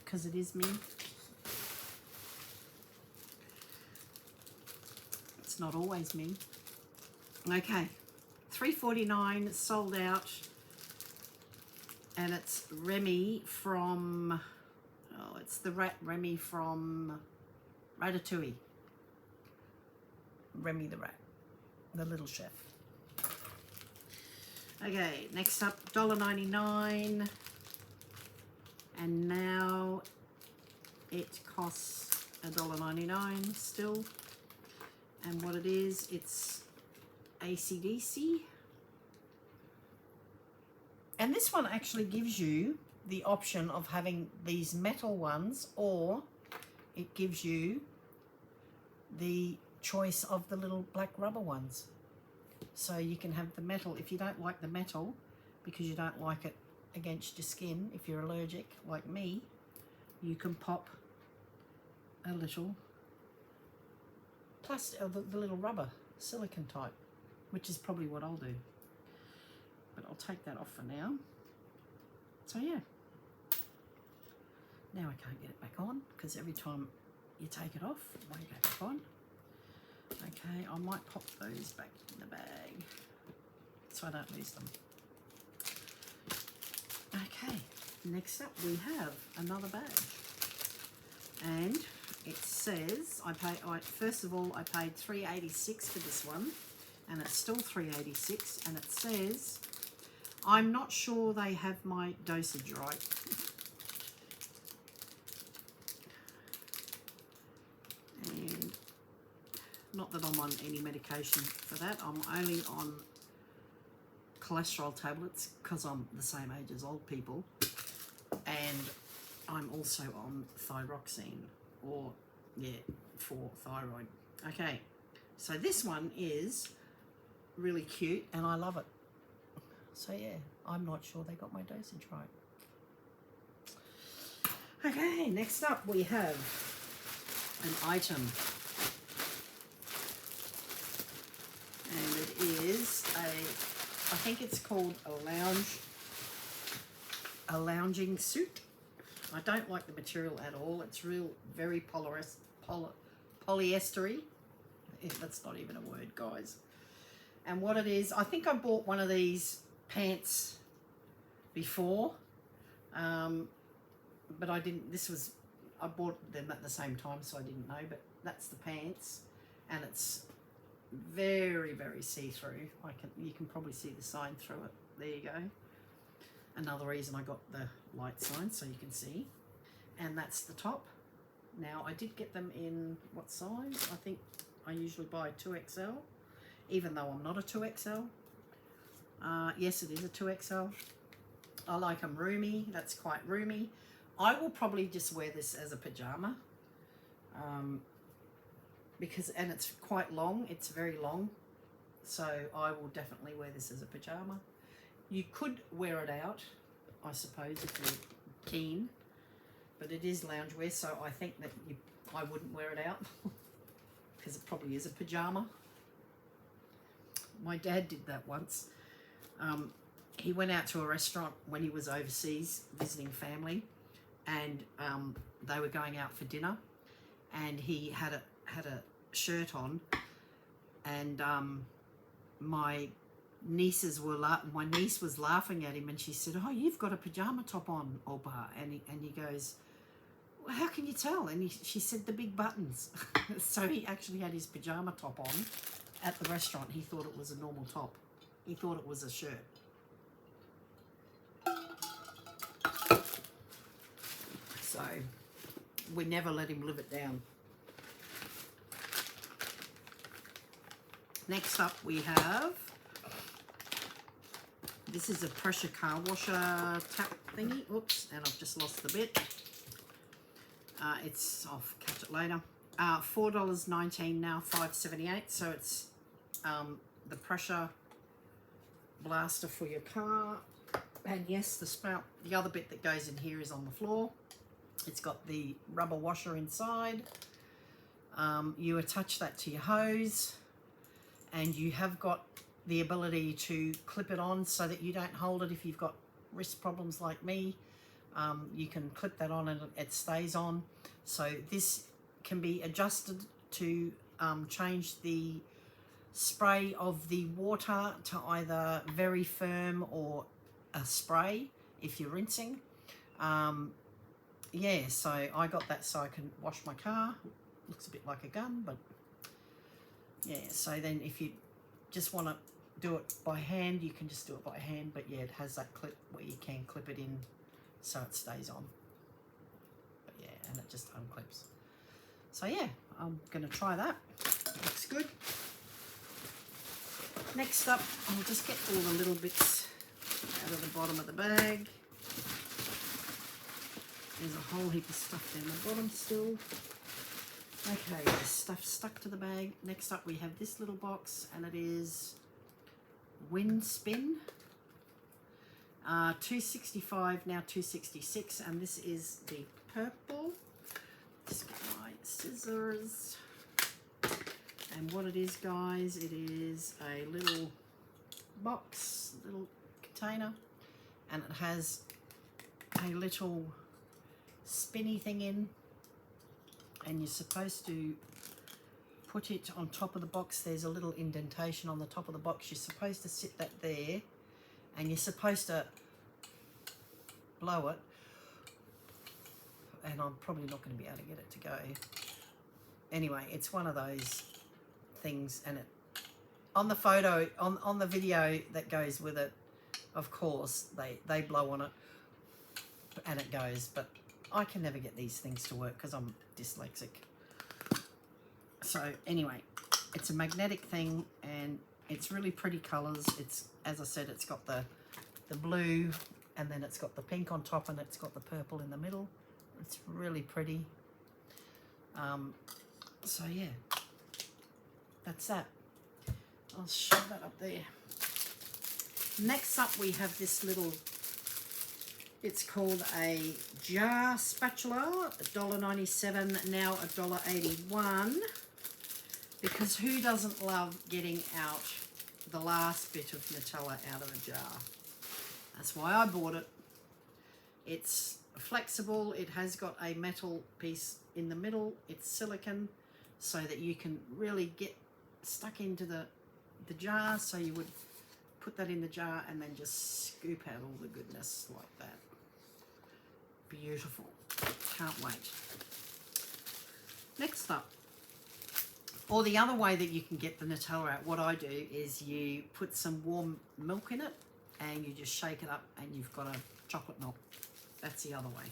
because it is me. It's not always me. Okay, $3.49, sold out, and it's Remy from, it's the rat Remy from Ratatouille. Remy the rat, the little chef. Okay, next up, $1.99, and now it costs $1.99 still. And what it is, it's AC/DC. And this one actually gives you the option of having these metal ones, or it gives you the choice of the little black rubber ones. So you can have the metal. If you don't like the metal because you don't like it against your skin, if you're allergic like me, you can pop a little plastic, the little rubber, silicone type, which is probably what I'll do. But I'll take that off for now. So yeah, Now I can't get it back on because every time you take it off, it won't go back on. Okay, I might pop those back in the bag so I don't lose them. Okay, next up we have another bag, and it says first of all I paid $3.86 for this one, and it's still $3.86, and it says I'm not sure they have my dosage right. And not that I'm on any medication for that. I'm only on cholesterol tablets because I'm the same age as old people, and I'm also on thyroxine, or for thyroid. Okay, so this one is really cute and I love it. So yeah, I'm not sure they got my dosage right. Okay, next up we have an item, and it is I think it's called a lounging suit. I don't like the material at all. It's very polyestery. That's not even a word, guys. And what it is, I think I bought one of these pants before, but I didn't. I bought them at the same time, so I didn't know. But that's the pants, and it's very, very see-through. You can probably see the sign through it. There you go. Another reason I got the light sign, so you can see. And that's the top. Now I did get them in what size? I think I usually buy 2XL, even though I'm not a 2XL. Yes, it is a 2XL. I like them roomy. That's quite roomy. I will probably just wear this as a pajama, and it's quite long. It's very long, so I will definitely wear this as a pajama. You could wear it out, I suppose, if you're keen, but it is loungewear, so I think that I wouldn't wear it out because it probably is a pajama. My dad did that once. He went out to a restaurant when he was overseas visiting family, and they were going out for dinner, and he had a shirt on, and my niece was laughing at him, and she said, "Oh, you've got a pajama top on, Opa," and he goes, "Well, how can you tell?" And she said, "The big buttons." So he actually had his pajama top on at the restaurant. He thought it was a normal top. He thought it was a shirt. So we never let him live it down. Next up we have, this is a pressure car washer tap thingy. Oops, and I've just lost the bit. I'll catch it later. $4.19 now, $5.78. So it's the pressure blaster for your car. And yes, the spout, the other bit that goes in here is on the floor. It's got the rubber washer inside. You attach that to your hose, and you have got the ability to clip it on so that you don't hold it if you've got wrist problems like me. You can clip that on and it stays on. So this can be adjusted to change the spray of the water to either very firm or a spray if you're rinsing. Yeah, so I got that so I can wash my car. Looks a bit like a gun, but yeah, so then if you just want to do it by hand, you can just do it by hand, but yeah, it has that clip where you can clip it in so it stays on. But yeah, and it just unclips. So yeah, I'm gonna try that. Looks good. Next up, I'll just get all the little bits out of the bottom of the bag. There's a whole heap of stuff down the bottom still. Okay, the stuff stuck to the bag. Next up we have this little box, and it is Wind Spin. $2.65, now $2.66, and this is the purple. Just get my scissors. And what it is, guys, it is a little box, little container, and it has a little spinny thing in, and you're supposed to put it on top of the box. There's a little indentation on the top of the box. You're supposed to sit that there, and you're supposed to blow it, and I'm probably not going to be able to get it to go. Anyway, it's one of those things, and it on the photo, on the video that goes with it, of course they blow on it and it goes, but I can never get these things to work because I'm dyslexic. So anyway, it's a magnetic thing, and it's really pretty colors. It's, as I said, it's got the blue, and then it's got the pink on top, and it's got the purple in the middle. It's really pretty. So yeah, that's that. I'll shove that up there. Next up, we have this little, it's called a jar spatula, $1.97, now $1.81, because who doesn't love getting out the last bit of Nutella out of a jar? That's why I bought it. It's flexible, it has got a metal piece in the middle, it's silicone, so that you can really get stuck into the jar. So you would put that in the jar and then just scoop out all the goodness like that. Beautiful. Can't wait. Next up, or the other way that you can get the Nutella out, what I do is you put some warm milk in it and you just shake it up and you've got a chocolate milk. That's the other way.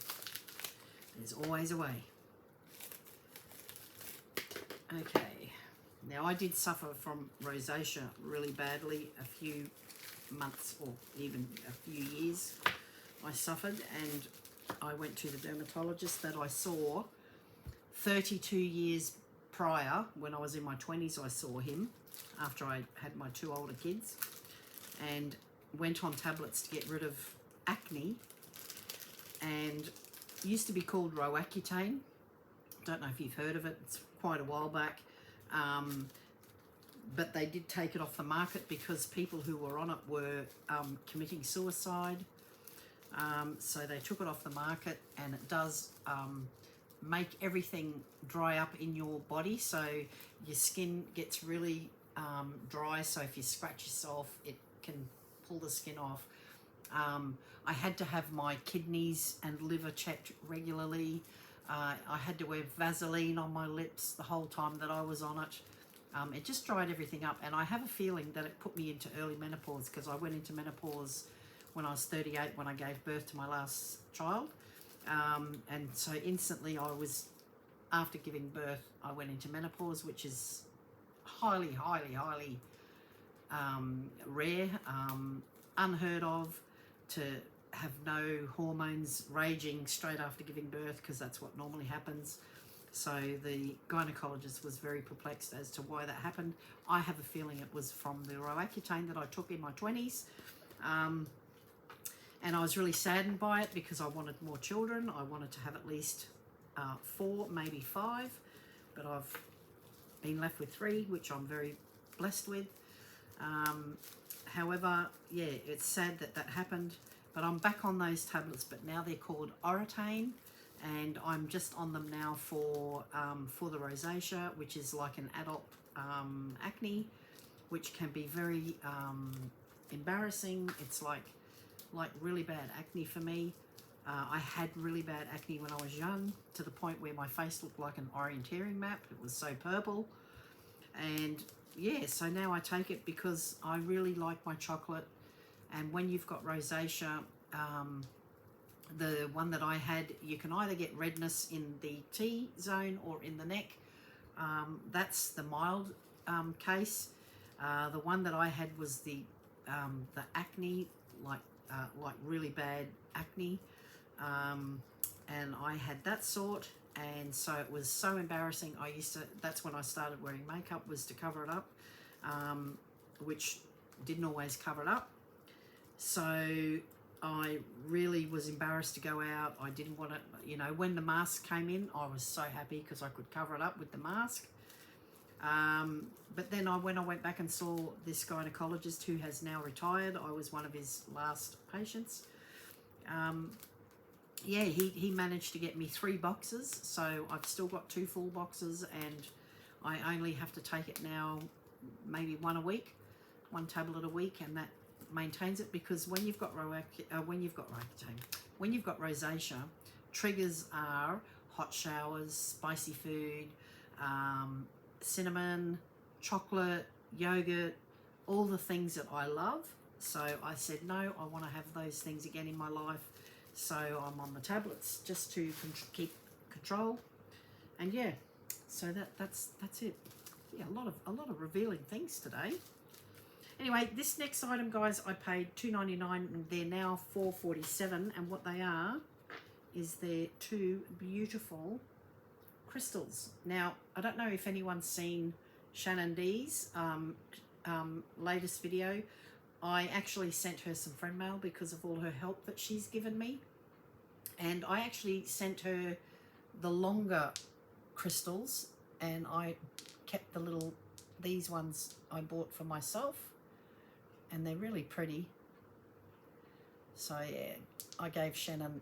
There's always a way. Okay, now I did suffer from rosacea really badly a few months or even a few years. I suffered, and I went to the dermatologist that I saw 32 years prior. When I was in my 20s, I saw him after I had my 2 older kids, and went on tablets to get rid of acne, and used to be called Roaccutane. Don't know if you've heard of it. It's quite a while back, but they did take it off the market because people who were on it were committing suicide. So they took it off the market, and it does make everything dry up in your body, so your skin gets really dry. So if you scratch yourself, it can pull the skin off. I had to have my kidneys and liver checked regularly. I had to wear Vaseline on my lips the whole time that I was on it. It just dried everything up, and I have a feeling that it put me into early menopause, because I went into menopause when I was 38 when I gave birth to my last child. And so instantly after giving birth, I went into menopause, which is highly, highly, highly rare, unheard of, to have no hormones raging straight after giving birth, because that's what normally happens. So the gynecologist was very perplexed as to why that happened. I have a feeling it was from the Roaccutane that I took in my 20s. And I was really saddened by it because I wanted more children. I wanted to have at least 4, maybe 5, but I've been left with 3, which I'm very blessed with. However, yeah, it's sad that that happened, but I'm back on those tablets, but now they're called Oratane, and I'm just on them now for the rosacea, which is like an adult acne, which can be very embarrassing. It's like really bad acne for me. I had really bad acne when I was young, to the point where my face looked like an orienteering map. It was so purple. And yeah, so now I take it because I really like my chocolate. And when you've got rosacea, the one that I had, you can either get redness in the T-zone or in the neck. That's the mild case. The one that I had was the acne, like really bad acne, and I had that sort, and so it was so embarrassing. That's when I started wearing makeup, was to cover it up, which didn't always cover it up. So I really was embarrassed to go out. I didn't want to, when the mask came in, I was so happy because I could cover it up with the mask. But then when I went back and saw this gynecologist who has now retired, I was one of his last patients. yeah, he managed to get me 3 boxes, so I've still got 2 full boxes, and I only have to take it now maybe 1 a week, 1 tablet a week, and that maintains it, because when you've got rosacea, triggers are hot showers, spicy food, cinnamon, chocolate, yogurt, all the things that I love. So I said, no, I want to have those things again in my life. So I'm on the tablets just to keep control. And yeah, so that's it. Yeah, a lot of revealing things today. Anyway, this next item, guys, I paid $2.99 and they're now $4.47, and what they are is they're 2 beautiful crystals. Now, I don't know if anyone's seen Shannon D's latest video. I actually sent her some friend mail because of all her help that she's given me, and I actually sent her the longer crystals, and I kept these ones I bought for myself, and they're really pretty. So yeah, I gave Shannon,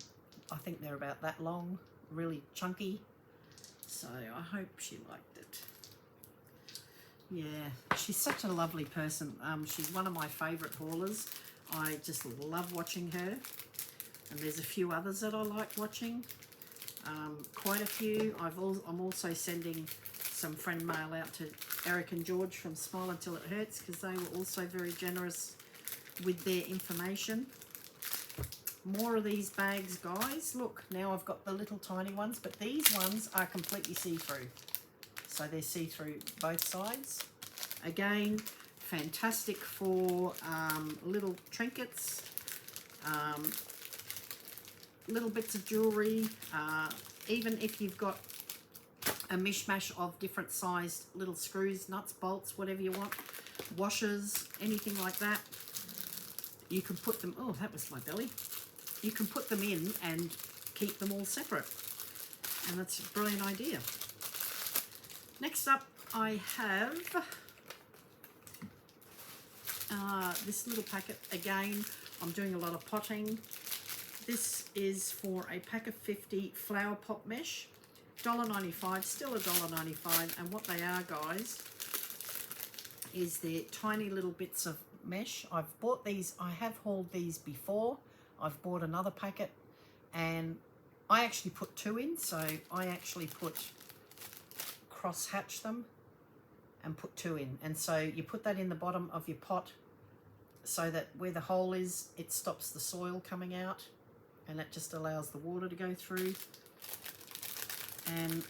I think they're about that long, really chunky, so I hope she liked it. Yeah, she's such a lovely person. She's one of my favourite haulers. I just love watching her, and there's a few others that I like watching, quite a few. I'm also sending some friend mail out to Eric and George from Smile Until It Hurts, because they were also very generous with their information. More of these bags, guys. Look, now I've got the little tiny ones, but these ones are completely see-through. So they're see-through both sides. Again, fantastic for little trinkets, little bits of jewellery, even if you've got a mishmash of different sized little screws, nuts, bolts, whatever you want, washers, anything like that. You can put them, oh, that was my belly. You can put them in and keep them all separate. And that's a brilliant idea. Next up, I have this little packet. Again, I'm doing a lot of potting. This is for a pack of 50 flower pot mesh. $1.95, still $1.95. And what they are, guys, is they're tiny little bits of mesh. I've bought these, I have hauled these before. I've bought another packet, and I actually put 2 in, so I actually cross hatch them and put 2 in. And so you put that in the bottom of your pot so that where the hole is, it stops the soil coming out, and it just allows the water to go through. And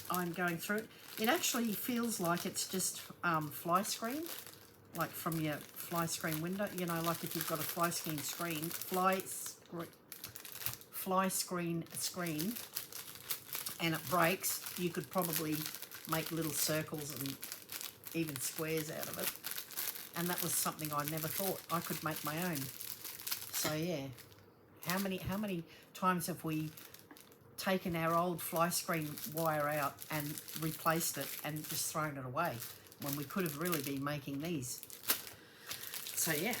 I'm going through it. It actually feels like it's just fly screen, like from your fly screen window, you know, like if you've got a fly screen screen and it breaks, you could probably make little circles and even squares out of it. And that was something I never thought I could make my own. So yeah, how many times have we taken our old fly screen wire out and replaced it and just thrown it away when we could have really been making these? So yeah.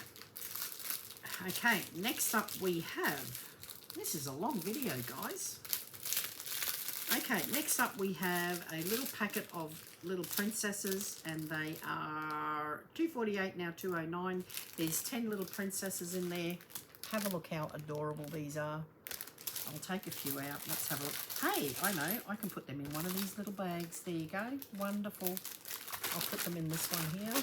Okay, next up we have, this is a long video, guys. Okay, next up we have a little packet of little princesses, and they are $2.48 now, $2.09. There's 10 little princesses in there. Have a look how adorable these are. I'll take a few out. Let's have a look. Hey, I know, I can put them in one of these little bags. There you go. Wonderful. I'll put them in this one here.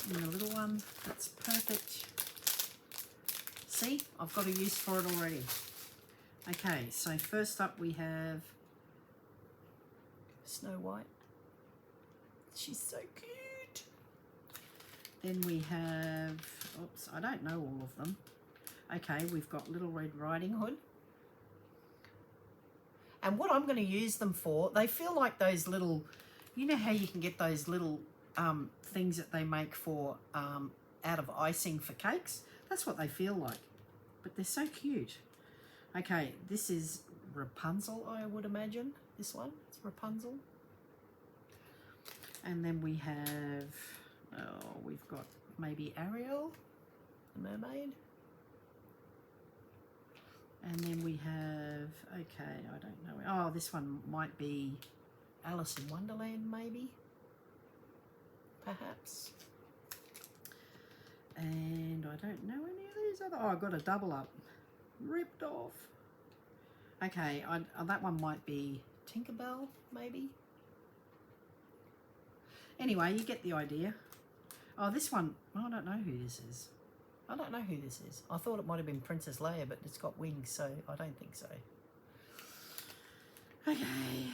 In the little one. That's perfect. See, I've got a use for it already. Okay, so first up we have Snow White. She's so cute. Then we have, oops, I don't know all of them. Okay, we've got Little Red Riding Hood. And what I'm going to use them for, they feel like those little, you know how you can get those little things that they make for out of icing for cakes? That's what they feel like. But they're so cute. Okay, this is Rapunzel, I would imagine. This one, it's Rapunzel. And then we have, oh, we've got maybe Ariel, the mermaid. And then we have, okay, I don't know. Oh, this one might be Alice in Wonderland, maybe. Perhaps. And I don't know any of these other. Oh, I got a double up. Ripped off. Okay, that one might be Tinkerbell, maybe. Anyway, you get the idea. Oh, this one, I don't know who this is. I don't know who this is. I thought it might have been Princess Leia, but it's got wings, so I don't think so. Okay.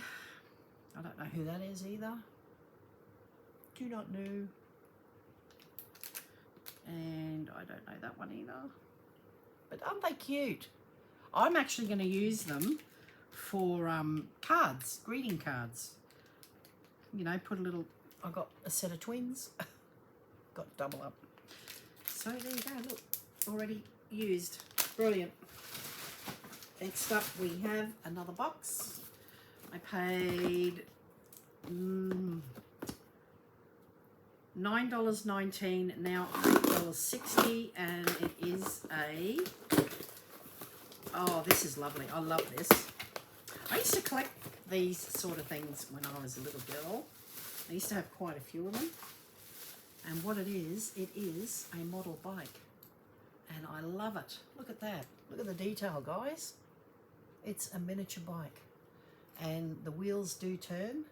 I don't know who that is either. Do not know. And I don't know that one either. But aren't they cute? I'm actually going to use them for cards, greeting cards. You know, put a little, I got a set of twins. Got double up. So there you go, look, already used. Brilliant. Next up we have another box. I paid $9.19, now $8.60, and it is a, oh, this is lovely. I love this. I used to collect these sort of things when I was a little girl. I used to have quite a few of them. And what it is a model bike. And I love it. Look at that. Look at the detail, guys. It's a miniature bike. And the wheels do turn.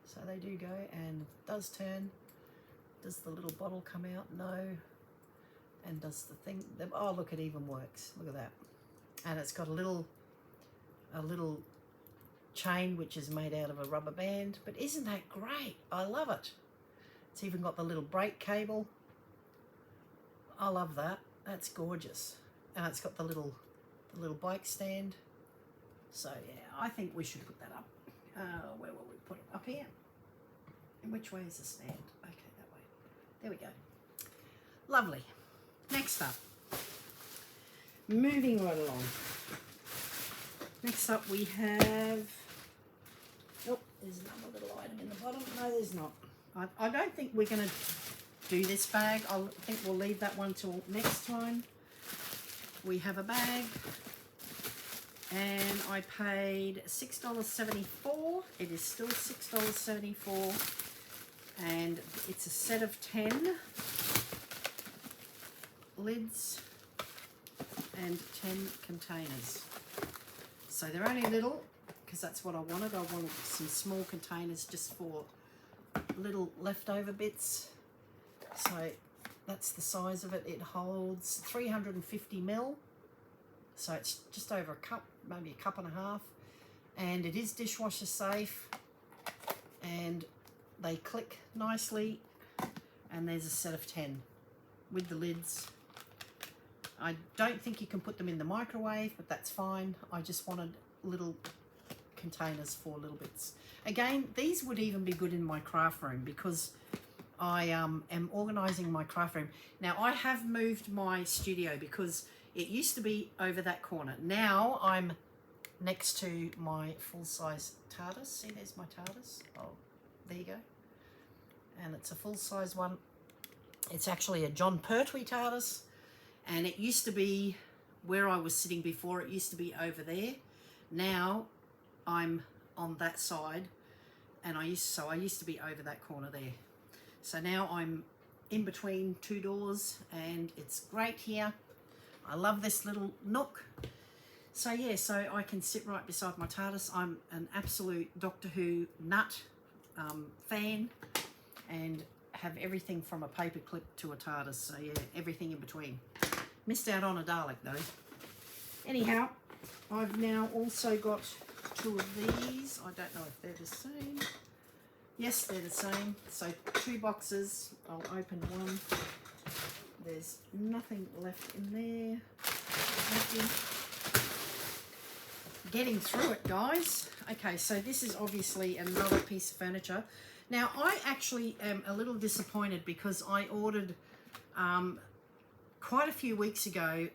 So they do go, and it does turn. Does the little bottle come out? No. And does the thing, oh look, it even works. Look at that. And it's got a little chain which is made out of a rubber band. But isn't that great? I love it. It's even got the little brake cable. I love that. That's gorgeous. And it's got the little bike stand. So yeah, I think we should put that up. Where will we put it? Up here. And which way is the stand? Okay, that way. There we go. Lovely. Next up. Moving right along. Next up we have, oh, there's another little item in the bottom. No, there's not. I don't think we're going to do this bag. I think we'll leave that one till next time. We have a bag, and I paid $6.74. It is still $6.74, and it's a set of 10 lids and 10 containers. So they're only little, because that's what I wanted. I wanted some small containers just for little leftover bits. So that's the size of it. It holds 350 ml. So it's just over a cup, maybe a cup and a half. And it is dishwasher safe. And they click nicely. And there's a set of 10 with the lids. I don't think you can put them in the microwave, but that's fine. I just wanted little containers for little bits. Again, these would even be good in my craft room, because I am organising my craft room. Now, I have moved my studio because it used to be over that corner. Now I'm next to my full-size TARDIS. See, there's my TARDIS. Oh, there you go. And it's a full-size one. It's actually a John Pertwee TARDIS. And it used to be where I was sitting before. It used to be over there. Now I'm on that side, and I used to be over that corner there. So now I'm in between two doors, and it's great here. I love this little nook. So yeah, so I can sit right beside my TARDIS. I'm an absolute Doctor Who nut fan, and have everything from a paperclip to a TARDIS. So yeah, everything in between. Missed out on a Dalek though. Anyhow, I've now also got two of these. I don't know if they're the same. Yes, they're the same. So 2 boxes. I'll open one. There's nothing left in there. Nothing. Getting through it, guys. Okay, so this is obviously another piece of furniture. Now, I actually am a little disappointed because I ordered quite a few weeks ago.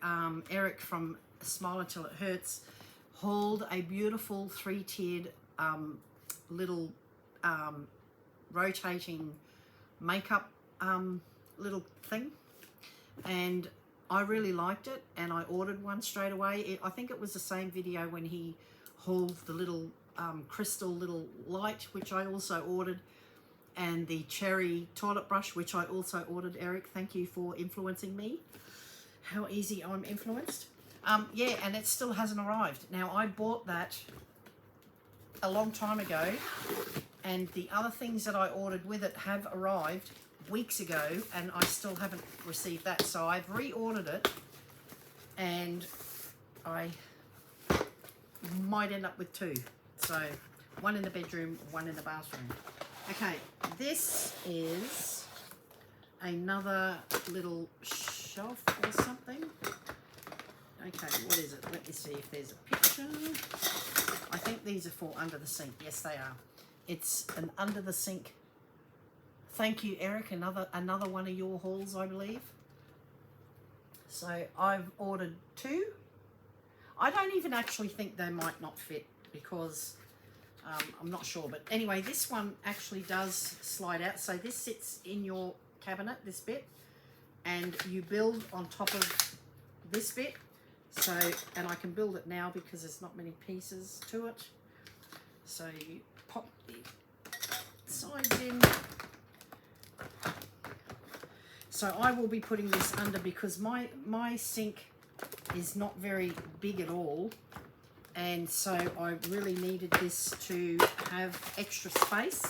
Eric from Smile Until It Hurts hauled a beautiful 3-tiered little rotating makeup little thing, and I really liked it, and I ordered one straight away. I think it was the same video when he hauled the little crystal little light, which I also ordered, and the cherry toilet brush, which I also ordered. Eric, thank you for influencing me. How easy I'm influenced. Yeah, and it still hasn't arrived. Now, I bought that a long time ago, and the other things that I ordered with it have arrived weeks ago, and I still haven't received that. So I've reordered it, and I might end up with two. So one in the bedroom, one in the bathroom. Okay, this is another little shelf or something. Okay, what is it? Let me see if there's a picture. I think these are for under the sink. Yes, they are. It's an under the sink. Thank you, Eric. Another one of your hauls, I believe. So I've ordered two. I don't even actually think they might not fit, because I'm not sure. But anyway, this one actually does slide out. So this sits in your cabinet, this bit, and you build on top of this bit. So, and I can build it now because there's not many pieces to it. So you pop the sides in. So I will be putting this under, because my sink is not very big at all, and so I really needed this to have extra space.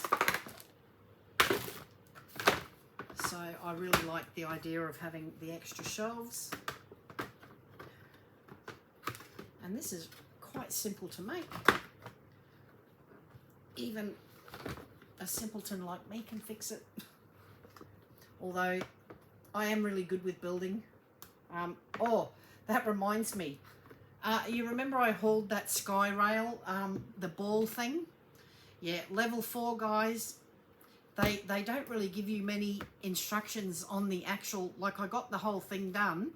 So I really like the idea of having the extra shelves. And this is quite simple to make. Even a simpleton like me can fix it. Although I am really good with building. Oh, that reminds me. You remember I hauled that sky rail, the ball thing? Yeah, level 4 guys. They don't really give you many instructions on the actual, like I got the whole thing done,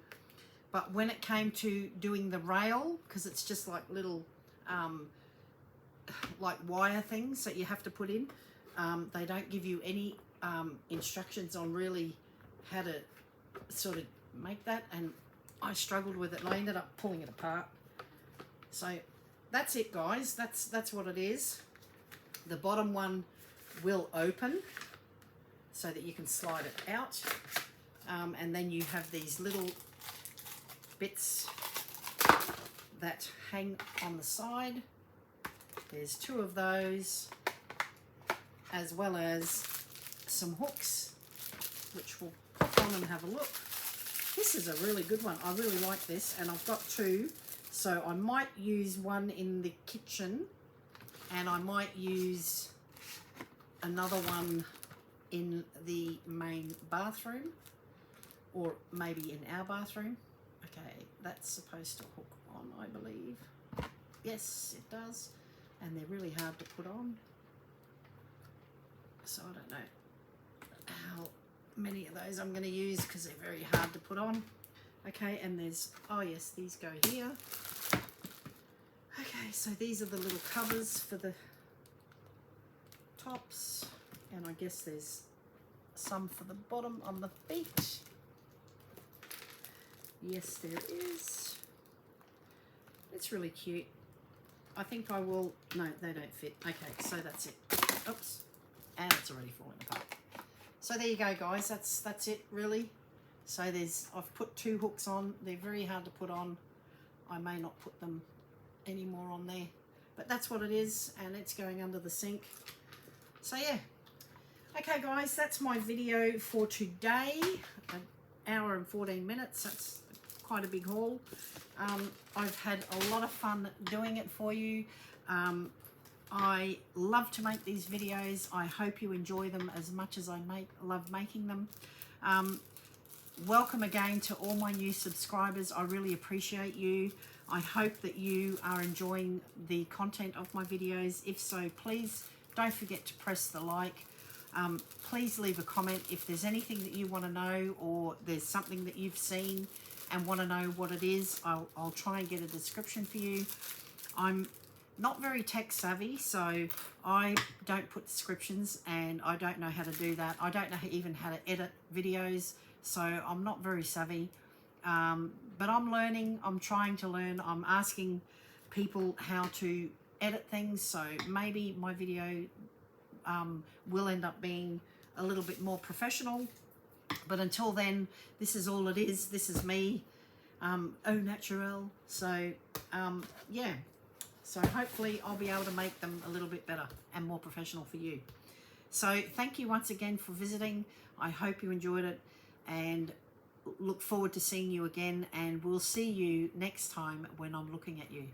but when it came to doing the rail, because it's just like little like wire things that you have to put in, they don't give you any instructions on really how to sort of make that, and I struggled with it and I ended up pulling it apart. So that's it, guys. That's what it is. The bottom one will open so that you can slide it out, and then you have these little bits that hang on the side. There's 2 of those, as well as some hooks, which we'll pop on and have a look. This is a really good one. I really like this, and I've got 2, so I might use one in the kitchen, and I might use another one in the main bathroom, or maybe in our bathroom. Okay, that's supposed to hook on, I believe. Yes, it does, and they're really hard to put on, so I don't know how many of those I'm going to use, because they're very hard to put on. Okay, and there's, oh yes, these go here. Okay, so these are the little covers for the tops, and I guess there's some for the bottom on the feet. Yes, there is. It's really cute. I think I will, no, they don't fit. Okay, so that's it. Oops, and it's already falling apart. So there you go, guys. That's it, really. So I've put 2 hooks on. They're very hard to put on. I may not put them any more on there, but that's what it is, and it's going under the sink. So yeah. Okay, guys, that's my video for today. An hour and 14 minutes. That's quite a big haul. I've had a lot of fun doing it for you. I love to make these videos. I hope you enjoy them as much as I love making them. Welcome again to all my new subscribers. I really appreciate you. I hope that you are enjoying the content of my videos. If so, please don't forget to press the like. Please leave a comment if there's anything that you want to know, or there's something that you've seen and want to know what it is. I'll try and get a description for you. I'm not very tech savvy, so I don't put descriptions, and I don't know how to do that. I don't know even how to edit videos, so I'm not very savvy. but I'm learning. I'm trying to learn. I'm asking people how to edit things, so maybe my video will end up being a little bit more professional. But until then, this is all it is. This is me, au naturel. So yeah, so hopefully I'll be able to make them a little bit better and more professional for you. So thank you once again for visiting. I hope you enjoyed it, and look forward to seeing you again, and we'll see you next time when I'm looking at you.